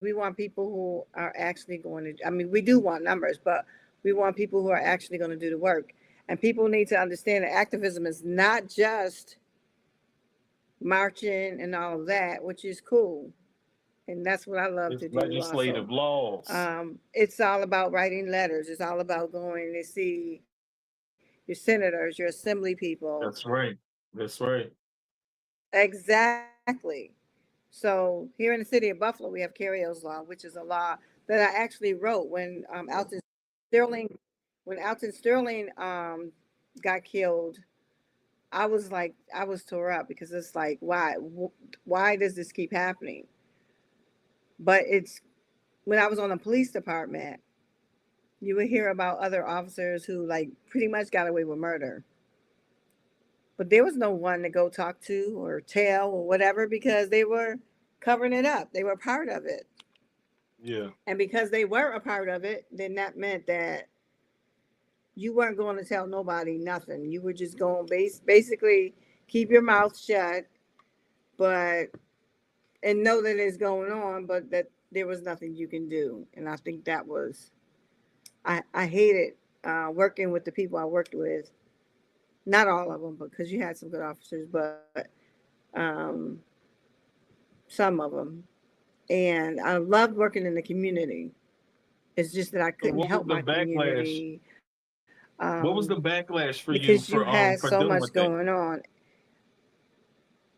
We want people who are actually going to, I mean, we do want numbers, but We want people who are actually going to do the work. And people need to understand that activism is not just marching and all of that, which is cool. And that's what I love It's to do legislative also. laws. It's all about writing letters. It's all about going to see your senators, your assembly people. That's right. That's right. Exactly. So here in the city of Buffalo, we have Carrio's Law, which is a law that I actually wrote when Sterling, when Alton Sterling got killed. I was tore up because it's like, why does this keep happening? But it's when I was on the police department, you would hear about other officers who like pretty much got away with murder. But there was no one to go talk to or tell or whatever because they were covering it up. They were part of it. Yeah. And because they were a part of it, then that meant that you weren't going to tell nobody nothing. You were just going basically keep your mouth shut, but and know that it's going on, but that there was nothing you can do. And I think that was I hated working with the people I worked with. Not all of them, because you had some good officers, but some of them. And I loved working in the community. It's just that I So couldn't help my community. What was the backlash for you Because you had for so dealing much with that? going on.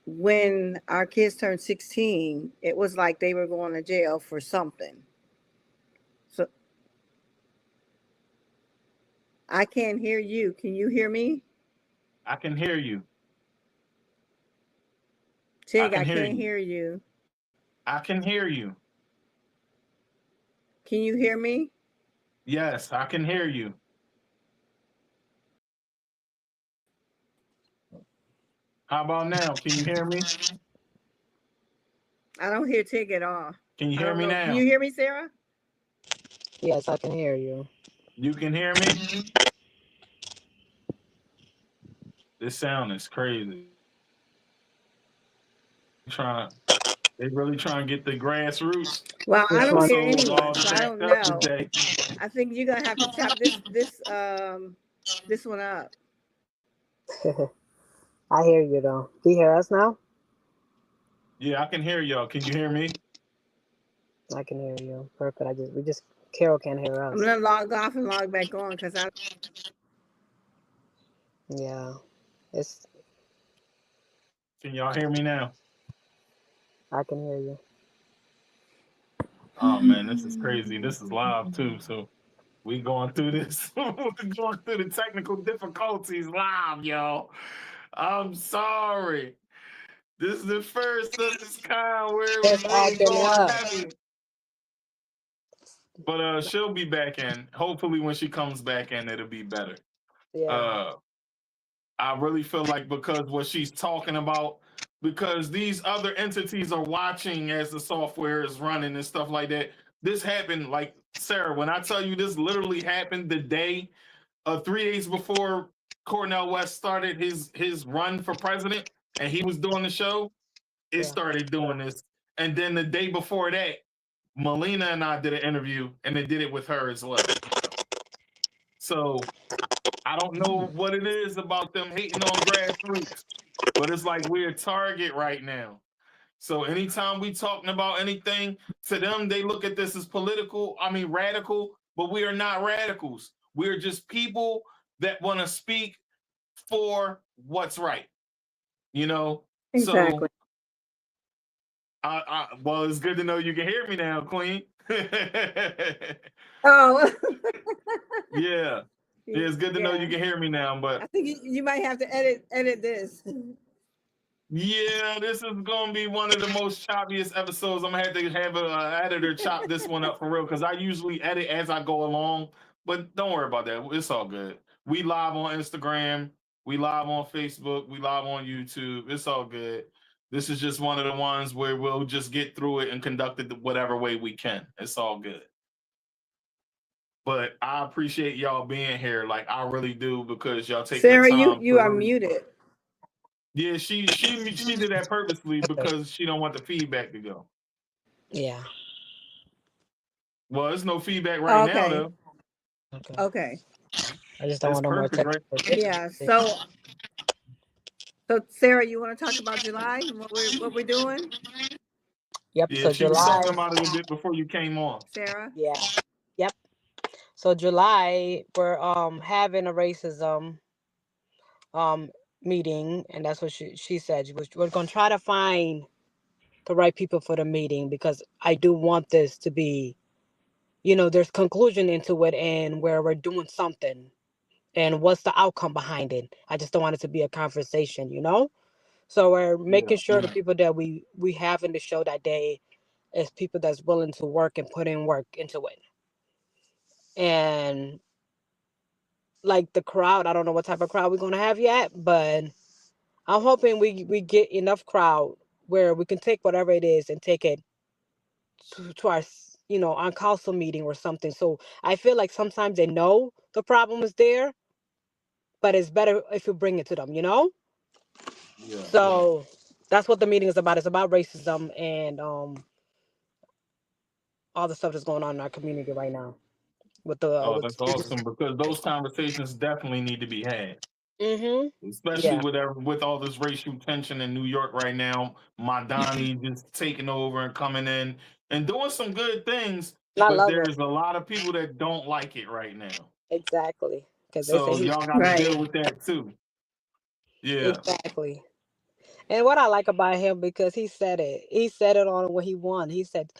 When our kids turned 16, it was like they were going to jail for something. So I can't hear you. Can you hear me? I can hear you. Tig, I can hear can't you. hear you. I can hear you. Can you hear me? Yes, I can hear you. How about now? Can you hear me? I don't hear Tig at all. Can you I hear don't me know. now? Can you hear me, Sarah? Yes, I can hear you. You can hear me? This sound is crazy. They really trying to get the grassroots Well, I don't hear episodes anyone, all so I jacked don't up know. today. I think you're gonna have to chop this one up. I hear you though. Do you hear us now? Yeah, I can hear y'all. Can you hear me? I can hear you. Perfect. Carol can't hear us. I'm gonna log off and log back on because I. Yeah, Can y'all hear me now? I can hear you. Oh man, this is crazy. This is live too, so we going through this. We're going through the technical difficulties live, y'all. I'm sorry. This is the first of its kind where it was It's really acting going up. heavy. But she'll be back in. Hopefully when she comes back in, it'll be better. Yeah. I really feel like because what she's talking about, because these other entities are watching as the software is running and stuff like that. This happened, like Sarah, when I tell you this literally happened the day, 3 days before Cornel West started his run for president and he was doing the show, it started doing this. And then the day before that, Melina and I did an interview and they did it with her as well. So I don't know what it is about them hating on grassroots, but it's like we're a target right now. So anytime we talking about anything, to them, they look at this as radical, but we are not radicals. We're just people that want to speak for what's right. You know? Exactly. So well, it's good to know you can hear me now, Queen. Oh. Yeah. It's good to know you can hear me now, but I think you might have to edit this. yeah, this is gonna be one of the most choppiest episodes. I'm gonna have to have an editor chop this one up for real because I usually edit as I go along. But don't worry about that. It's all good. We live on Instagram, we live on Facebook, we live on YouTube. It's all good. This is just one of the ones where we'll just get through it and conduct it whatever way we can. It's all good. But I appreciate y'all being here. Like I really do because y'all take Sarah, the time. you are muted. Yeah, she did that purposely because she don't want the feedback to go. Yeah. Well, there's no feedback right now though. Okay. I just don't That's want no more perfect, right? technical. Yeah. So Sarah, you want to talk about July and what we're doing? Yep. Yeah, So she was July. talking about it a bit before you came on. Sarah? Yeah. Yep. So July, we're having a racism um meeting, and that's what she said. We're gonna try to find the right people for the meeting because I do want this to be, there's conclusion into it and where we're doing something and what's the outcome behind it. I just don't want it to be a conversation. So we're making Yeah. sure the people that we have in the show that day is people that's willing to work and put in work into it. And like the crowd, I don't know what type of crowd we're gonna have yet, but I'm hoping we get enough crowd where we can take whatever it is and take it to our on council meeting or something. So I feel like sometimes they know the problem is there, but it's better if you bring it to them. Yeah. So that's what the meeting is about. It's about racism and all the stuff that's going on in our community right now with the Oh, with that's awesome because those conversations definitely need to be had, mm-hmm. especially Yeah. with all this racial tension in New York right now. Madani just taking over and coming in and doing some good things, I but love it. there's a lot of people that don't like it right now. Exactly. Because they say So he y'all got to Right. deal with that too. Yeah. exactly. And what I like about him because he said it. He said it on when he won. He said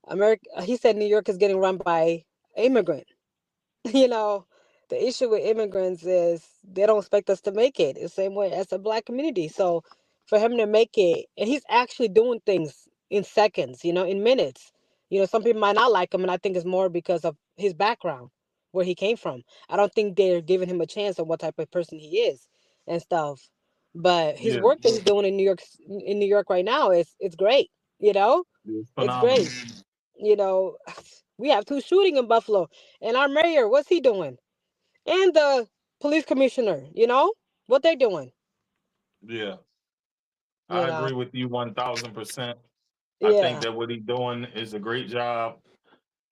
America. He said New York is getting run by immigrant. you know, the issue with immigrants is they don't expect us to make it the same way as the black community. So for him to make it, and he's actually doing things in seconds, in minutes. Some people might not like him, and I think it's more because of his background, where he came from. I don't think they're giving him a chance on what type of person he is and stuff. But his Yeah. work that he's doing in New York right now is it's great. You know, It's it's phenomenal. great. You know, we have two shooting in Buffalo, and our mayor, what's he doing? And the police commissioner, what they're doing. Yeah. You I know, agree with you 1000%. I think yeah, that what he's doing is a great job.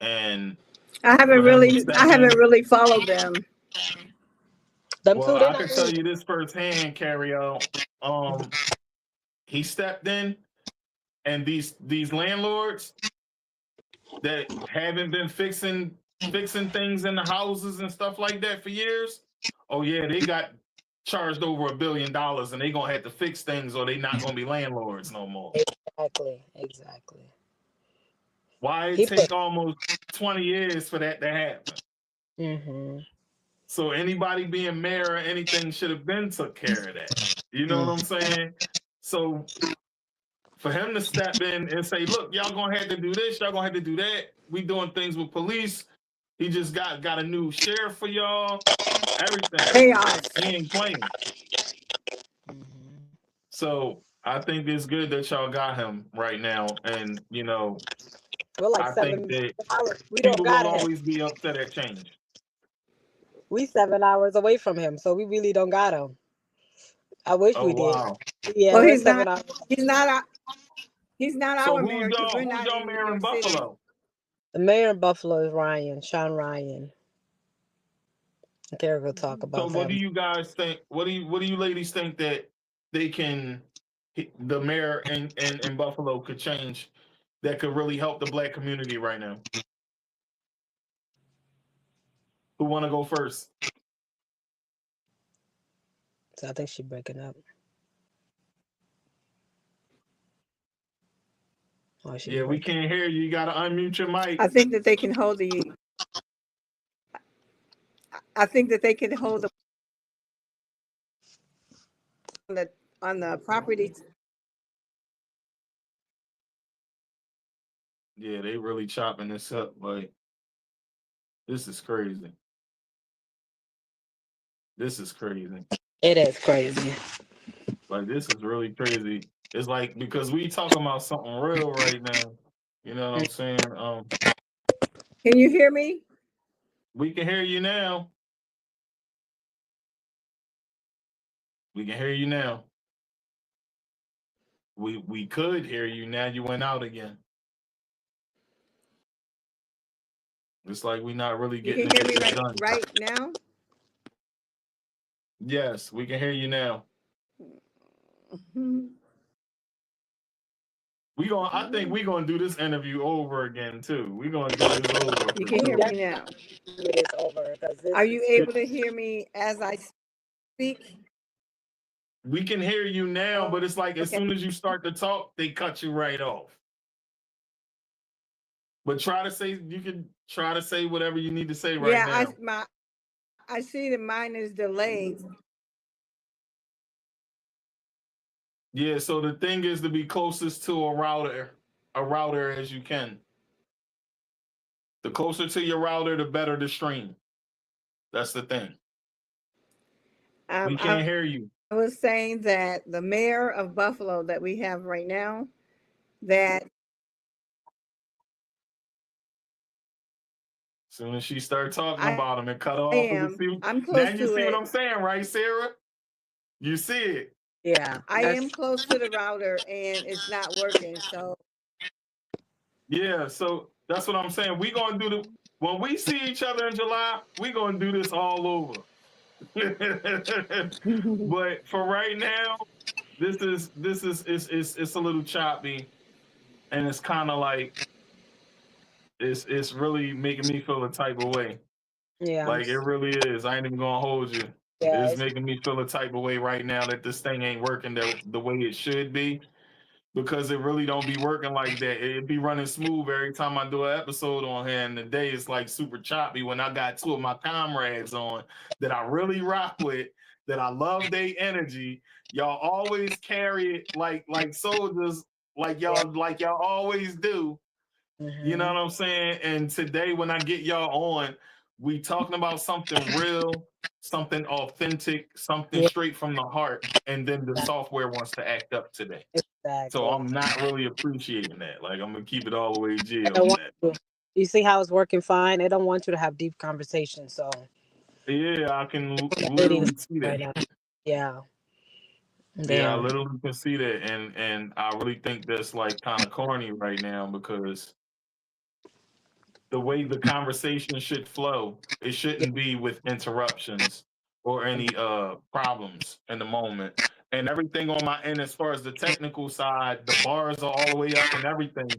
And I haven't for him to really step I haven't in, really followed them. them well, two, they're I not. can tell you this firsthand, Carrie. He stepped in, and these landlords that haven't been fixing things in the houses and stuff like that for years. Oh yeah, they got charged over $1 billion, and they gonna have to fix things, or they not gonna be landlords no more. Exactly. Why it He put. take almost 20 years for that to happen? Mm-hmm. So anybody being mayor or anything should have been took care of that. You know what I'm saying? So for him to step in and say, "Look, y'all gonna have to do this. Y'all gonna have to do that. We doing things with police. He just got a new sheriff for y'all. Everything. Chaos. He ain't playing. Mm-hmm. So I think it's good that y'all got him right now. And We're like I think 7 that hours. We don't people will got him. always be upset at change. We 7 hours away from him, so we really don't got him. I wish Oh we did. wow. Yeah, Well, we're he's 7 hours. not he's not So our mayor because we're who's not y'all in New mayor in York City. Buffalo? The mayor in Buffalo is Sean Ryan. Derek will talk So about what that. do you guys think? What do you ladies think that they can the mayor in Buffalo could change that could really help the black community right now? Who want to go first? So I think she's breaking up. Oh, she's Yeah, we breaking. can't hear you. You got to unmute your mic. I think that they can hold the I think that they can hold on the property. Yeah, they really chopping this up. Like, this is crazy. This is crazy. It is crazy. Like, this is really crazy. It's like because we talking about something real right now. You know what I'm saying? Can you hear me? We can hear you now. We can hear you now. We could hear you now. You went out again. It's like we're not really You getting can to hear get me this done. right now? Yes, we can hear you now. I think we're gonna do this interview over again too. We're gonna do this over. You For can hear sure. me now. It is over. Are you able to hear me as I speak? We can hear you now, but it's like as Okay. soon as you start to talk, they cut you right off. But you can try to say whatever you need to say right Yeah, now. I see that mine is delayed. Yeah, so the thing is to be closest to a router as you can. The closer to your router, the better the stream. That's the thing. We can't hear you. I was saying that the mayor of Buffalo that we have right now, that As soon as she started talking I about him and cut off. I'm Now close you to see it. what I'm saying, right, Sarah? You see it. Yeah. I am close to the router and it's not working. So Yeah, so that's what I'm saying. We're gonna do when we see each other in July, we're gonna do this all over. But for right now, this is it's a little choppy, and it's kind of like it's really making me feel a type of way. Yeah. Like it really is. I ain't even gonna hold you. Yeah, It's making me feel a type of way right now that this thing ain't working the way it should be, because it really don't be working like that. It be running smooth every time I do an episode on here, and the day is like super choppy when I got two of my comrades on that I really rock with, that I love their energy. Y'all always carry it like soldiers, like y'all always do. You know what I'm saying? And today when I get y'all on, we talking about something real, something authentic, something straight from the heart, and then the software wants to act up today. Exactly. So I'm not really appreciating that. Like I'm gonna keep it all the way G on that. You see how it's working fine? They don't want you to have deep conversations, so Yeah, I can literally see that. right now. Yeah. Yeah, I Damn. literally can see that, and I really think that's like kind of corny right now, because the way the conversation should flow, it shouldn't be with interruptions or any problems in the moment. And everything on my end, as far as the technical side, the bars are all the way up and everything.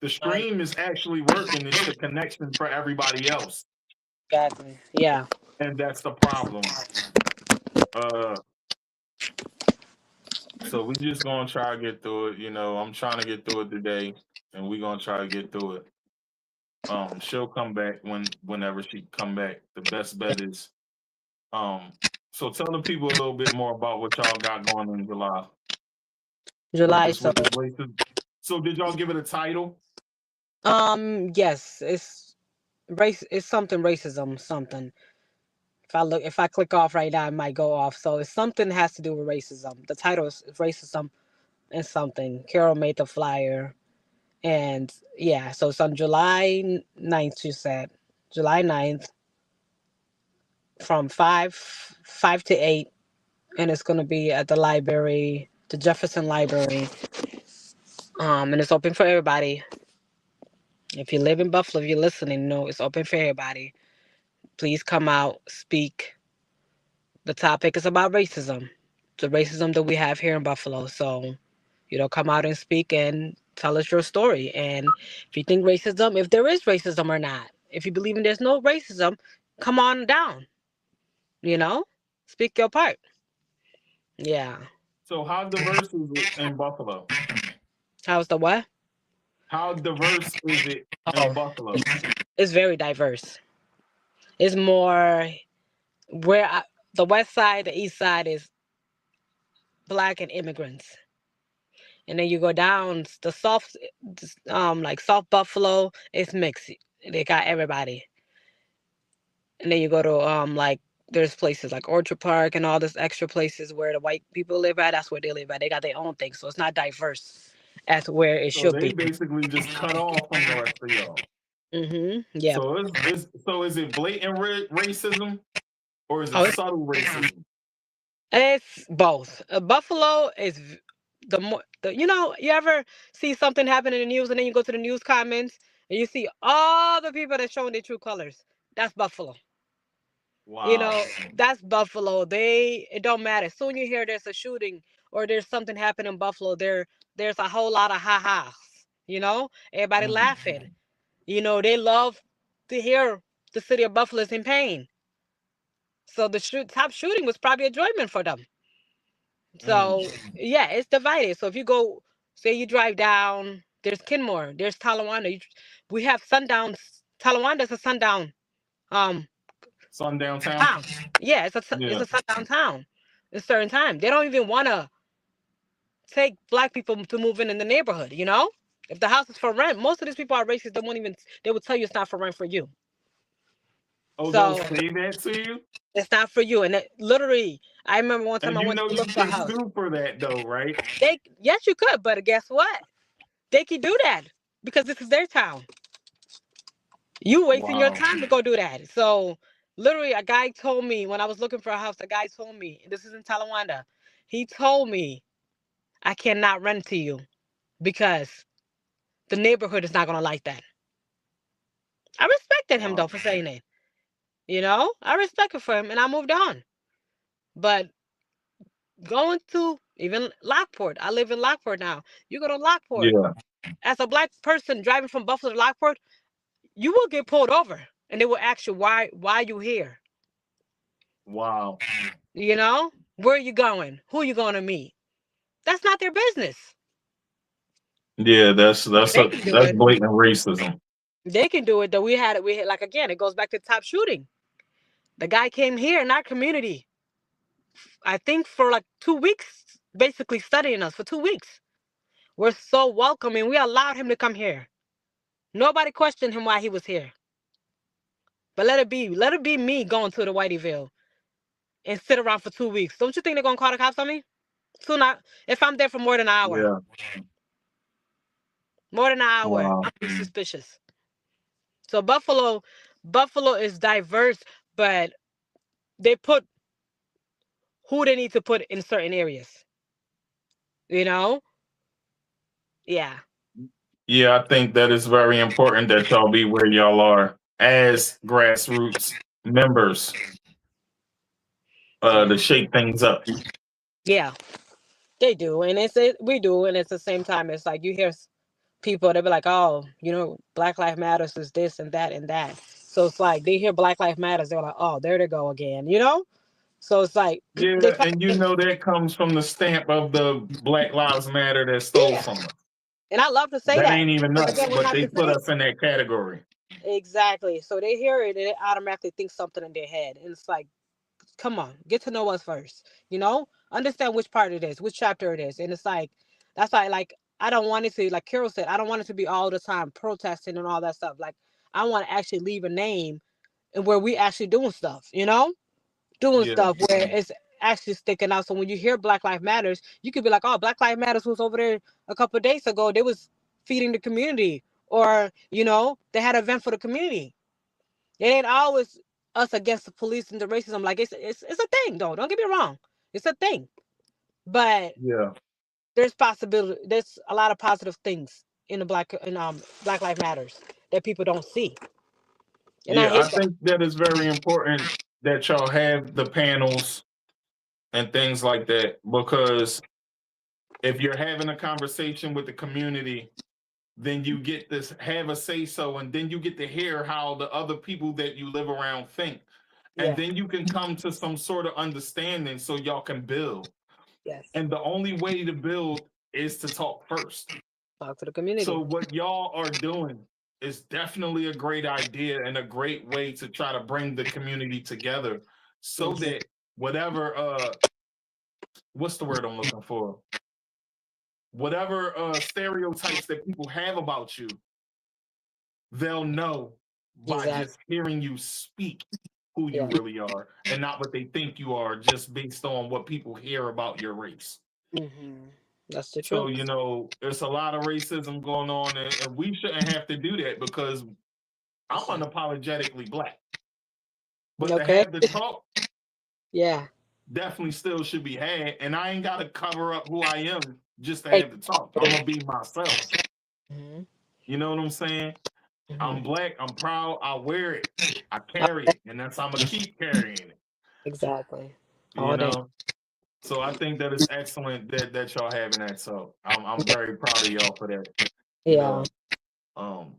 The stream is actually working. It's the connection for everybody else. Exactly. Yeah. And that's the problem. So we just gonna try to get through it. You know, I'm trying to get through it today, and we gonna try to get through it. She'll come back whenever she come back. The best bet is so tell the people a little bit more about what y'all got going in July. July. So did y'all give it a title? Yes, it's race. It's something racism. Something. If I click off right now, it might go off. So it's something that has to do with racism. The title is racism and something. Carol made the flyer, and yeah, so it's on July 9th. You said July 9th from 5 to 8, and it's gonna be at the library, the Jefferson Library. And it's open for everybody. If you live in Buffalo, if you're listening, no, it's open for everybody. Please come out, speak. The topic is about racism, the racism that we have here in Buffalo. So, come out and speak and tell us your story. And if you think racism, if there is racism or not, if you believe in there's no racism, come on down. Speak your part. Yeah. So how diverse is it in Buffalo? How's the what? How diverse is it in Buffalo? It's very diverse. It's more the west side, the east side is Black and immigrants, and then you go down the soft, like South Buffalo, it's mixed. They got everybody, and then you go to like there's places like Orchard Park and all this extra places where the white people live at. That's where they live at. They got their own thing, so it's not diverse as where it So should they be. basically just cut off from the rest of y'all. Yeah. So is it blatant racism, or is it subtle racism? It's both. Buffalo is you ever see something happen in the news and then you go to the news comments and you see all the people that's showing their true colors. That's Buffalo. You Wow. know, that's Buffalo. It don't matter. Soon you hear there's a shooting or there's something happening in Buffalo, there's a whole lot of ha-has. You know, everybody Mhm. laughing. You know, they love to hear the city of Buffalo is in pain. So the top shooting was probably enjoyment for them. So yeah, it's divided. So if you go, say you drive down, there's Kenmore, there's Talawanda. We have sundowns. Talawanda's a sundown Sundown Town. town. Yeah, it's Yeah. a sundown town. At a certain time, they don't even want to take black people to move in the neighborhood. You know, if the house is for rent, most of these people are racist. They won't even. They will tell you it's not for rent for you. Oh, they'll So say that to you, it's not for you. And literally, I remember one time and I you went know to you look for a can house. sue for that though, right? Yes, you could, but guess what? They can do that because this is their town. You wasting your Wow. time to go do that. So literally, a guy told me when I was looking for a house. A guy told me this is in Talawanda. He told me I cannot rent to you because the neighborhood is not gonna like that. I respected him though Wow. for saying it. You know, I respect it for him, and I moved on. But going to even Lockport, I live in Lockport now. You go to Lockport Yeah. as a black person driving from Buffalo to Lockport, you will get pulled over, and they will ask you why you here. Wow. You know, where are you going? Who are you going to meet? That's not their business. Yeah, that's They can do that's it. blatant racism. They can do it. Though we had like again. It goes back to top shooting. The guy came here in our community. I think for like 2 weeks, basically studying us for 2 weeks. We're so welcoming. We allowed him to come here. Nobody questioned him why he was here. But let it be. Let it be me going to the Whiteyville and sit around for 2 weeks. Don't you think they're gonna call the cops on me? Soon, if I'm there for more than an hour, Yeah. Wow. I'm be suspicious. So Buffalo is diverse, but they put who they need to put in certain areas. You know? Yeah. Yeah, I think that is very important that y'all be where y'all are as grassroots members to shake things up. Yeah. They do, and we do, and it's the same time. It's like you hear people, they be like, "Oh, Black Lives Matters is this and that and that." So it's like they hear Black Lives Matters, they're like, "Oh, there they go again," you know. So it's like they Yeah, try and you to, know that comes from the stamp of the Black Lives Matter that stole yeah, from us. and I love to say That that ain't even because us, again, we're but not they the put same. us in that category. Exactly. So they hear it and they automatically think something in their head, and it's like, come on, get to know us first. Understand which part it is, which chapter it is, and it's like that's why like I don't want it to like Carol said. I don't want it to be all the time protesting and all that stuff. Like I want to actually leave a name and where we actually doing stuff. Doing Yeah, stuff where it's actually sticking out. So when you hear Black Lives Matters, you could be like, oh, Black Lives Matters was over there a couple of days ago. They was feeding the community, or they had an event for the community. It ain't always us against the police and the racism. Like it's a thing, though. Don't get me wrong, it's a thing. But yeah, there's possibility. There's a lot of positive things in the Black Lives Matters that people don't see, and I yeah. hate I that. think that is very important that y'all have the panels and things like that because if you're having a conversation with the community, then you get this have a say so, and then you get to hear how the other people that you live around think, and Yeah. then you can come to some sort of understanding so y'all can build. Yes. And the only way to build is to talk first. Talk to the community. So what y'all are doing is definitely a great idea and a great way to try to bring the community together so that whatever what's the word I'm looking for? Whatever stereotypes that people have about you, they'll know by Exactly. just hearing you speak who you Yeah. really are and not what they think you are just based on what people hear about your race. That's the So, truth. there's a lot of racism going on, and we shouldn't have to do that because I'm unapologetically black. But to Okay. have the talk Yeah. definitely still should be had, and I ain't got to cover up who I am just to Hey. have the talk. I'm going to be myself. Mhm. You know what I'm saying? I'm black, I'm proud, I wear it, I carry it, and I'm gonna keep carrying it. Exactly. You All day. know? So I think that it's excellent that y'all having that. So I'm very proud of y'all for that. You Yeah. know,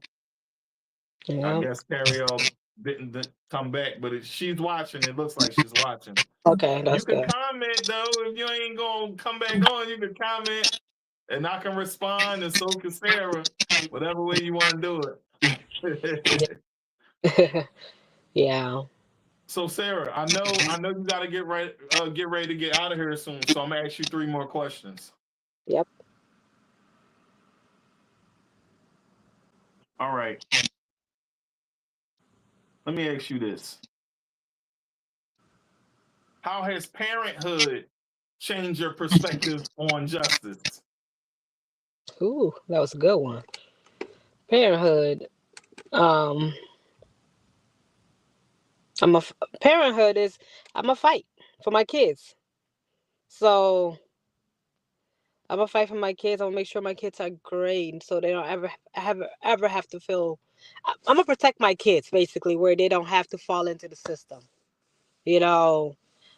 I Yeah. guess Carriel didn't come back, but she's watching. It looks like she's watching. Okay, You that's can good. comment though. If you ain't gonna come back on, you can comment and I can respond, and so can Sarah. Whatever way you want to do it. Yeah. So Sarah, I know you got to get ready to get out of here soon. So I'm gonna ask you 3 more questions. Yep. All right. Let me ask you this: how has parenthood changed your perspective on justice? Ooh, that was a good one. Parenthood. Um, parenthood is I'm a fight for my kids. So I'm gonna fight for my kids. I'm gonna make sure my kids are great, so they don't ever have to feel. I'm gonna protect my kids basically, where they don't have to fall into the system. You know,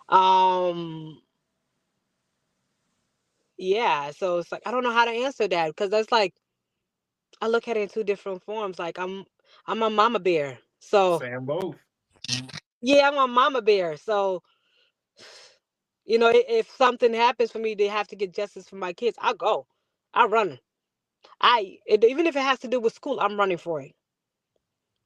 um, yeah. So it's like I don't know how to answer that because that's like I look at it in two different forms. Like I'm a mama bear, so Saying both. yeah, I'm a mama bear. So if something happens for me, they have to get justice for my kids. I'll go. I'll run. Even if it has to do with school, I'm running for it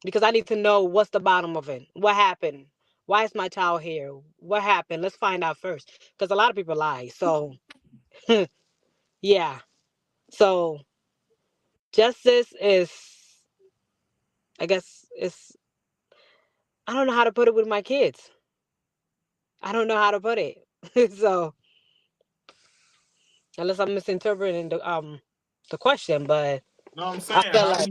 because I need to know what's the bottom of it. What happened? Why is my child here? What happened? Let's find out first because a lot of people lie. So yeah. So justice is, I guess, is I don't know how to put it with my kids. I don't know how to put it. So unless I'm misinterpreting the question, but No, I'm I saying, feel like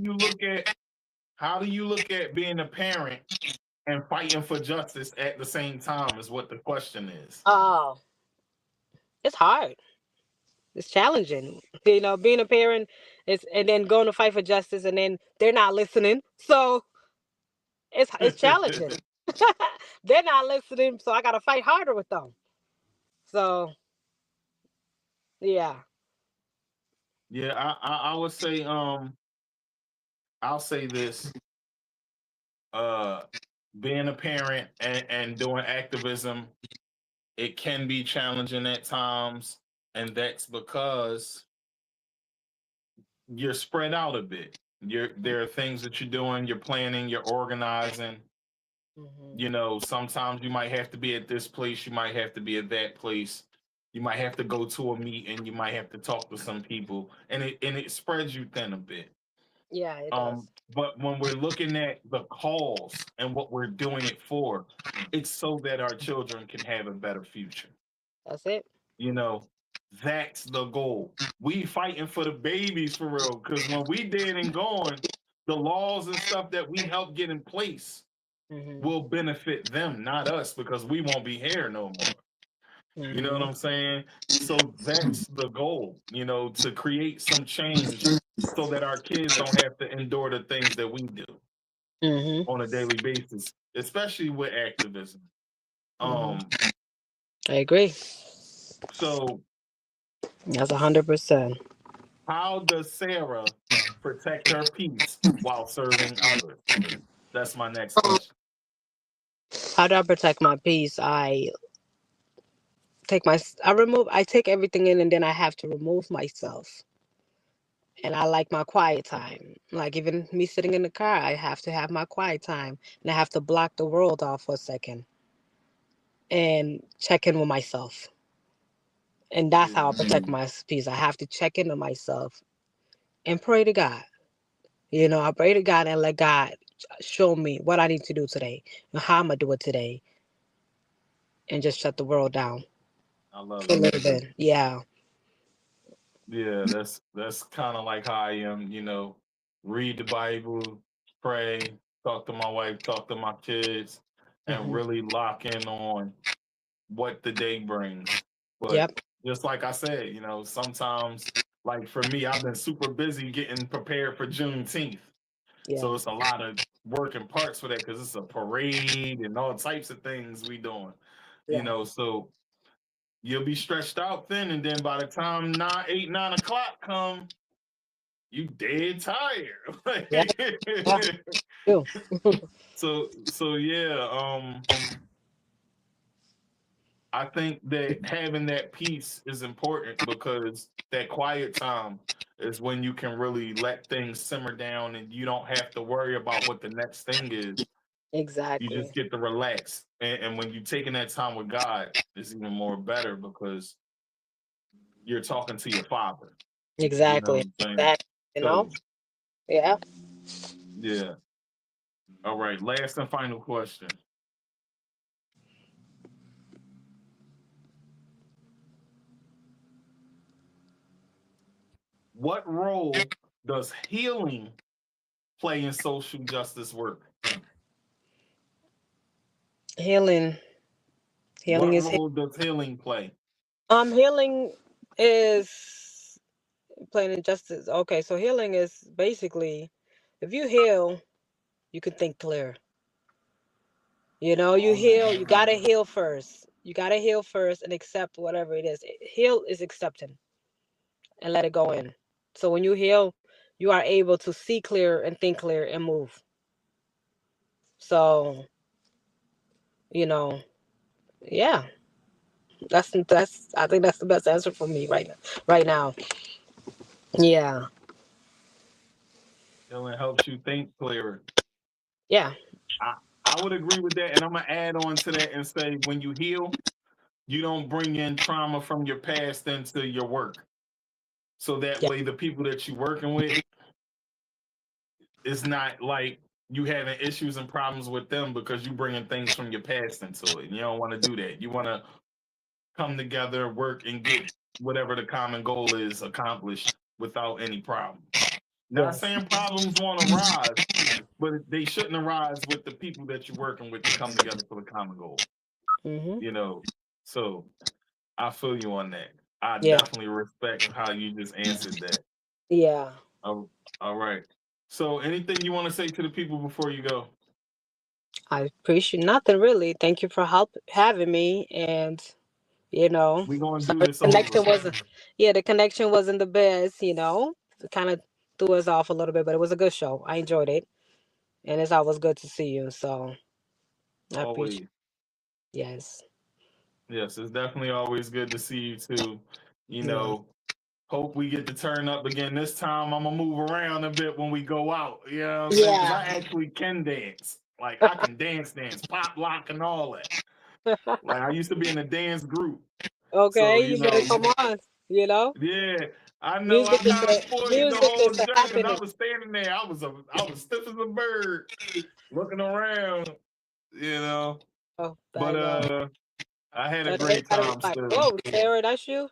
how do you look at being a parent and fighting for justice at the same time? Is what the question is. oh, it's hard. It's challenging. Being a parent is and then going to fight for justice and then they're not listening. So it's challenging. They're not listening, so I gotta fight harder with them. So yeah. Yeah, I would say I'll say this. Uh Being a parent and doing activism, it can be challenging at times, and that's because you're spread out a bit. There are things that you're doing, you're planning, you're organizing. Sometimes you might have to be at this place, you might have to be at that place. You might have to go to a meeting, you might have to talk to some people, and it spreads you thin a bit. Yeah, it does. But when we're looking at the cause and what we're doing it for, it's so that our children can have a better future. That's it. You know, that's the goal. We fighting for the babies for real, because when we dead and gone, the laws and stuff that we help get in place will benefit them, not us, because we won't be here no more. You know what I'm saying? So that's the goal, to create some change so that our kids don't have to endure the things that we do on a daily basis, especially with activism. I agree. So That's 100%. how does Sarah protect her peace while serving others? That's my next question. How do I protect my peace? I take everything in and then I have to remove myself. And I like my quiet time. Like even me sitting in the car, I have to have my quiet time and I have to block the world off for a second and check in with myself. And that's how I protect my peace. I have to check into myself and pray to God. I pray to God and let God show me what I need to do today and how I'm gonna do it today, and just shut the world down I love for a it. little bit. Yeah. Yeah, that's kind of like how I am, read the Bible, pray, talk to my wife, talk to my kids, and really lock in on what the day brings. But Yep. just like I said, sometimes, like for me, I've been super busy getting prepared for Juneteenth. So it's a lot of working parts for that because it's a parade and all types of things we doing. You know, so you'll be stretched out then, and then by the time 9 o'clock come, you dead tired. So yeah, I think that having that peace is important because that quiet time is when you can really let things simmer down and you don't have to worry about what the next thing is. You just get to relax. And when you're taking that time with God, it's even more better because you're talking to your father. Exactly. You know what I'm saying? That, you know? Yeah. Yeah. All right. Last and final question. What role does healing play in social justice work? Healing. Healing What is role does healing play? healing is playing injustice. Okay, so healing is basically if you heal, you can think clear. You know, you heal, you gotta heal first. You gotta heal first and accept whatever it is. Heal is accepting and let it go in. So when you heal, you are able to see clear and think clear and move. So, you know, yeah. That's I think that's the best answer for me right now. Yeah. Healing helps you think clearer. Yeah. I would agree with that. And I'm going to add on to that and say when you heal, you don't bring in trauma from your past into your work. So that Yeah. way, the people that you're working with, it's not like you having issues and problems with them because you bringing things from your past into it. You don't want to do that. You want to come together, work, and get whatever the common goal is accomplished without any problem. Not saying problems won't arise, but they shouldn't arise with the people that you're working with to come together for the common goal. Mm-hmm. You know, so I feel you on that. I Yeah. definitely respect how you just answered that. Yeah. Oh, all right. So, anything you want to say to the people before you go? I appreciate nothing really. Thank you for having me. And you know, We're gonna do sorry this the connection over. wasn't. Yeah, the connection wasn't the best. You know, it kind of threw us off a little bit, but it was a good show. I enjoyed it, and it's always good to see you. So I appreciate. Always. Yes. Yes, it's definitely always good to see you too. You Yeah. know, hope we get to turn up again this time. I'm gonna move around a bit when we go out. You know what I'm saying? Because I actually can dance. Like I can dance, pop, lock, and all that. Like I used to be in a dance group. So, Okay, you you better know, come on. You know, yeah, I know. I music is kind of spoiled you the music whole is the journey because I happiness. was standing there. I was stiff as a bird, looking around. You know, Oh, but I know. I had a But great everybody was time like, still. "Whoa, Sarah, that's you."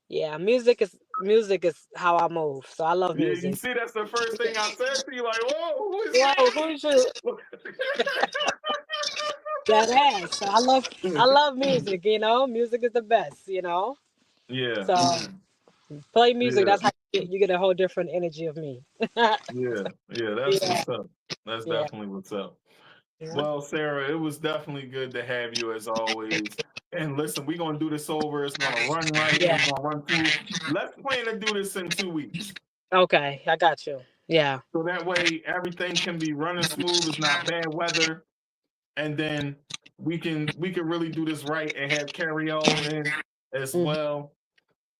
Yeah, music is how I move. So I love Yeah, you music. see, that's the first thing I said to you. Like, whoa, who is Whoa, who's you? That ass. So I that? love music. You know, music is the best. You know, Yeah, so play music. yeah, That's how you get a whole different energy of me. yeah. That's Yeah, what's up. That's yeah, definitely what's up. yeah, Well, Sarah, it was definitely good to have you as always. And listen, we're gonna do this over. It's gonna run right. yeah. It's gonna run through. Let's plan to do this in 2 weeks. Okay, I got you. Yeah, So that way everything can be running smooth. It's not bad weather. And then we can really do this right and have carry-all in as hmm well.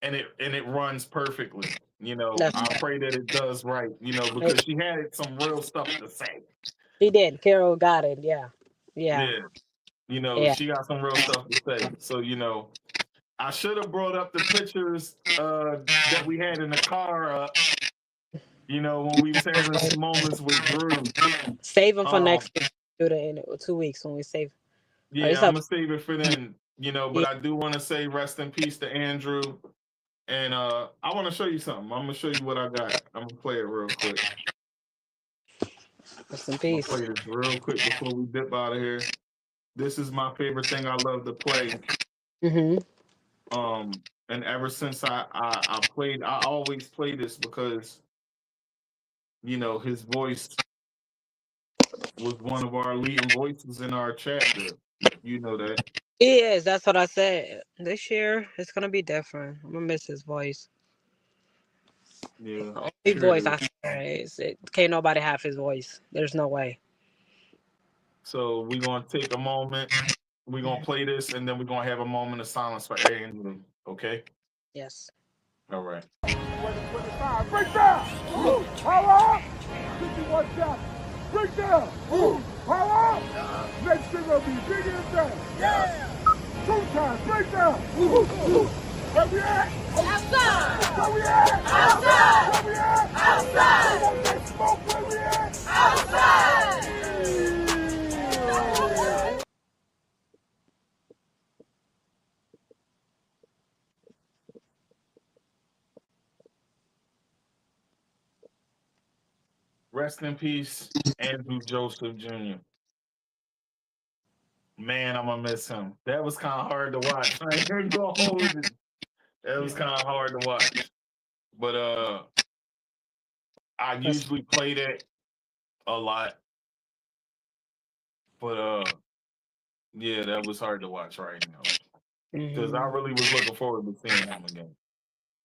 And it runs perfectly. You know, that's I right. pray that it does right, because she had some real stuff to say. She did. Carol got it. Yeah, yeah, Yeah. yeah. She got some real stuff to say. So, I should have brought up the pictures that we had in the car when we was having some moments with Drew. Save them for Um, next week. Do it in 2 weeks when we save. Oh, yeah, it's I'm up. gonna save it for then, but Yeah, I do want to say rest in peace to Andrew. And I want to show you something. I'm gonna show you what I got. I'm gonna play it real quick. rest in I'm gonna peace. play this real quick before we dip out of here. This is my favorite thing I love to play. Mm-hmm. And ever since I played, I always play this because his voice was one of our leading voices in our chapter. You know that. He is. That's what I said. This year, it's gonna be different. I'm gonna miss his voice. Yeah. The only sure voice it I is. hear is can't nobody have his voice. There's no way. So we're gonna take a moment. We're gonna play this, and then we're gonna have a moment of silence for Andrew. Okay. Yes. All right. Break down! Ooh, power up! 51 shots. Break down! Ooh, power up! Next thing will be bigger than that. Yeah! 2 times. Break down! Ooh, ooh. Where we at? Outside! Where we at? Outside! Where we at? Outside! We want that smoke. Where we at? Outside! Rest in peace, Andrew Joseph Jr. Man, I'm gonna miss him. That was kind of hard to watch. I ain't gonna hold it. That was kind of hard to watch. But I usually play that a lot. But yeah, that was hard to watch right now. Because I really was looking forward to seeing him again.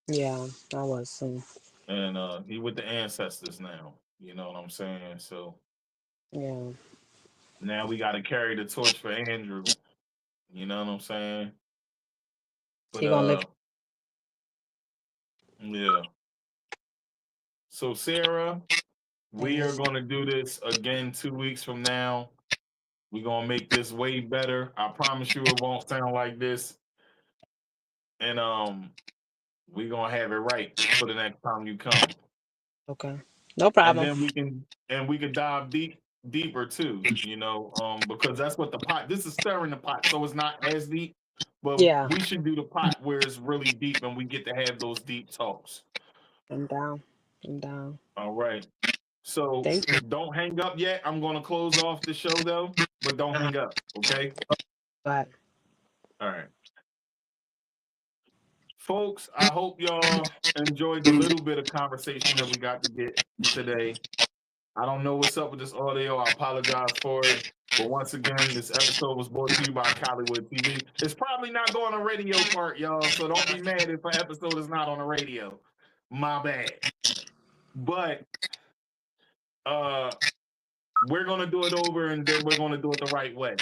Yeah, I was too. And he with the ancestors now. You know what I'm saying? So Yeah. now we got to carry the torch for Andrew. You know what I'm saying? But He gonna live. yeah. So Sarah, we are gonna do this again 2 weeks from now. We're gonna make this way better. I promise you, it won't sound like this. And we're gonna have it right for the next time you come. Okay. No problem. And then we can dive deeper too, you know, because that's what the pot. This is stirring the pot, so it's not as deep. But Yeah. we should do the pot where it's really deep, and we get to have those deep talks. I'm down. I'm down. All right. So Thank you. don't hang up yet. I'm gonna close off the show though, but don't hang up, okay? But All right. Folks, I hope y'all enjoyed the little bit of conversation that we got to get today. I don't know what's up with this audio. I apologize for it. But once again, this episode was brought to you by Hollywood TV. It's probably not going on radio part, y'all, so don't be mad if an episode is not on the radio. My bad. But we're going to do it over, and then we're going to do it the right way.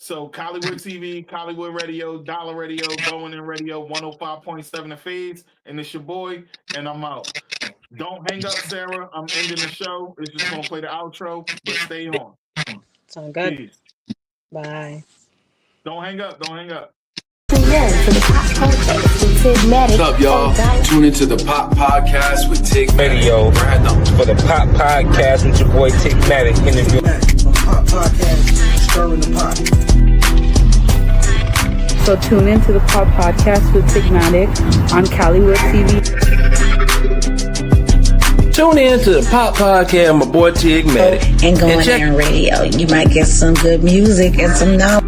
So Hollywood TV, Hollywood Radio, Dollar Radio, Going In Radio, 105.7 The Fades, and it's your boy, and I'm out. Don't hang up, Sarah. I'm ending the show. It's just going to play the outro, but stay on. sound good. Peace. Bye. Don't hang up. Don't hang up. What's up, y'all? Tune into the Pop Podcast with Tigmatic. Radio for the Pop Podcast with your boy Tigmatic. Interview. Pop Podcast, stirring the pot. So tune into the Pop Podcast with Tigmatic on Hollywood TV. Tune in to the Pop Podcast, my boy Tigmatic. And Going In Radio. You might get some good music and some knowledge.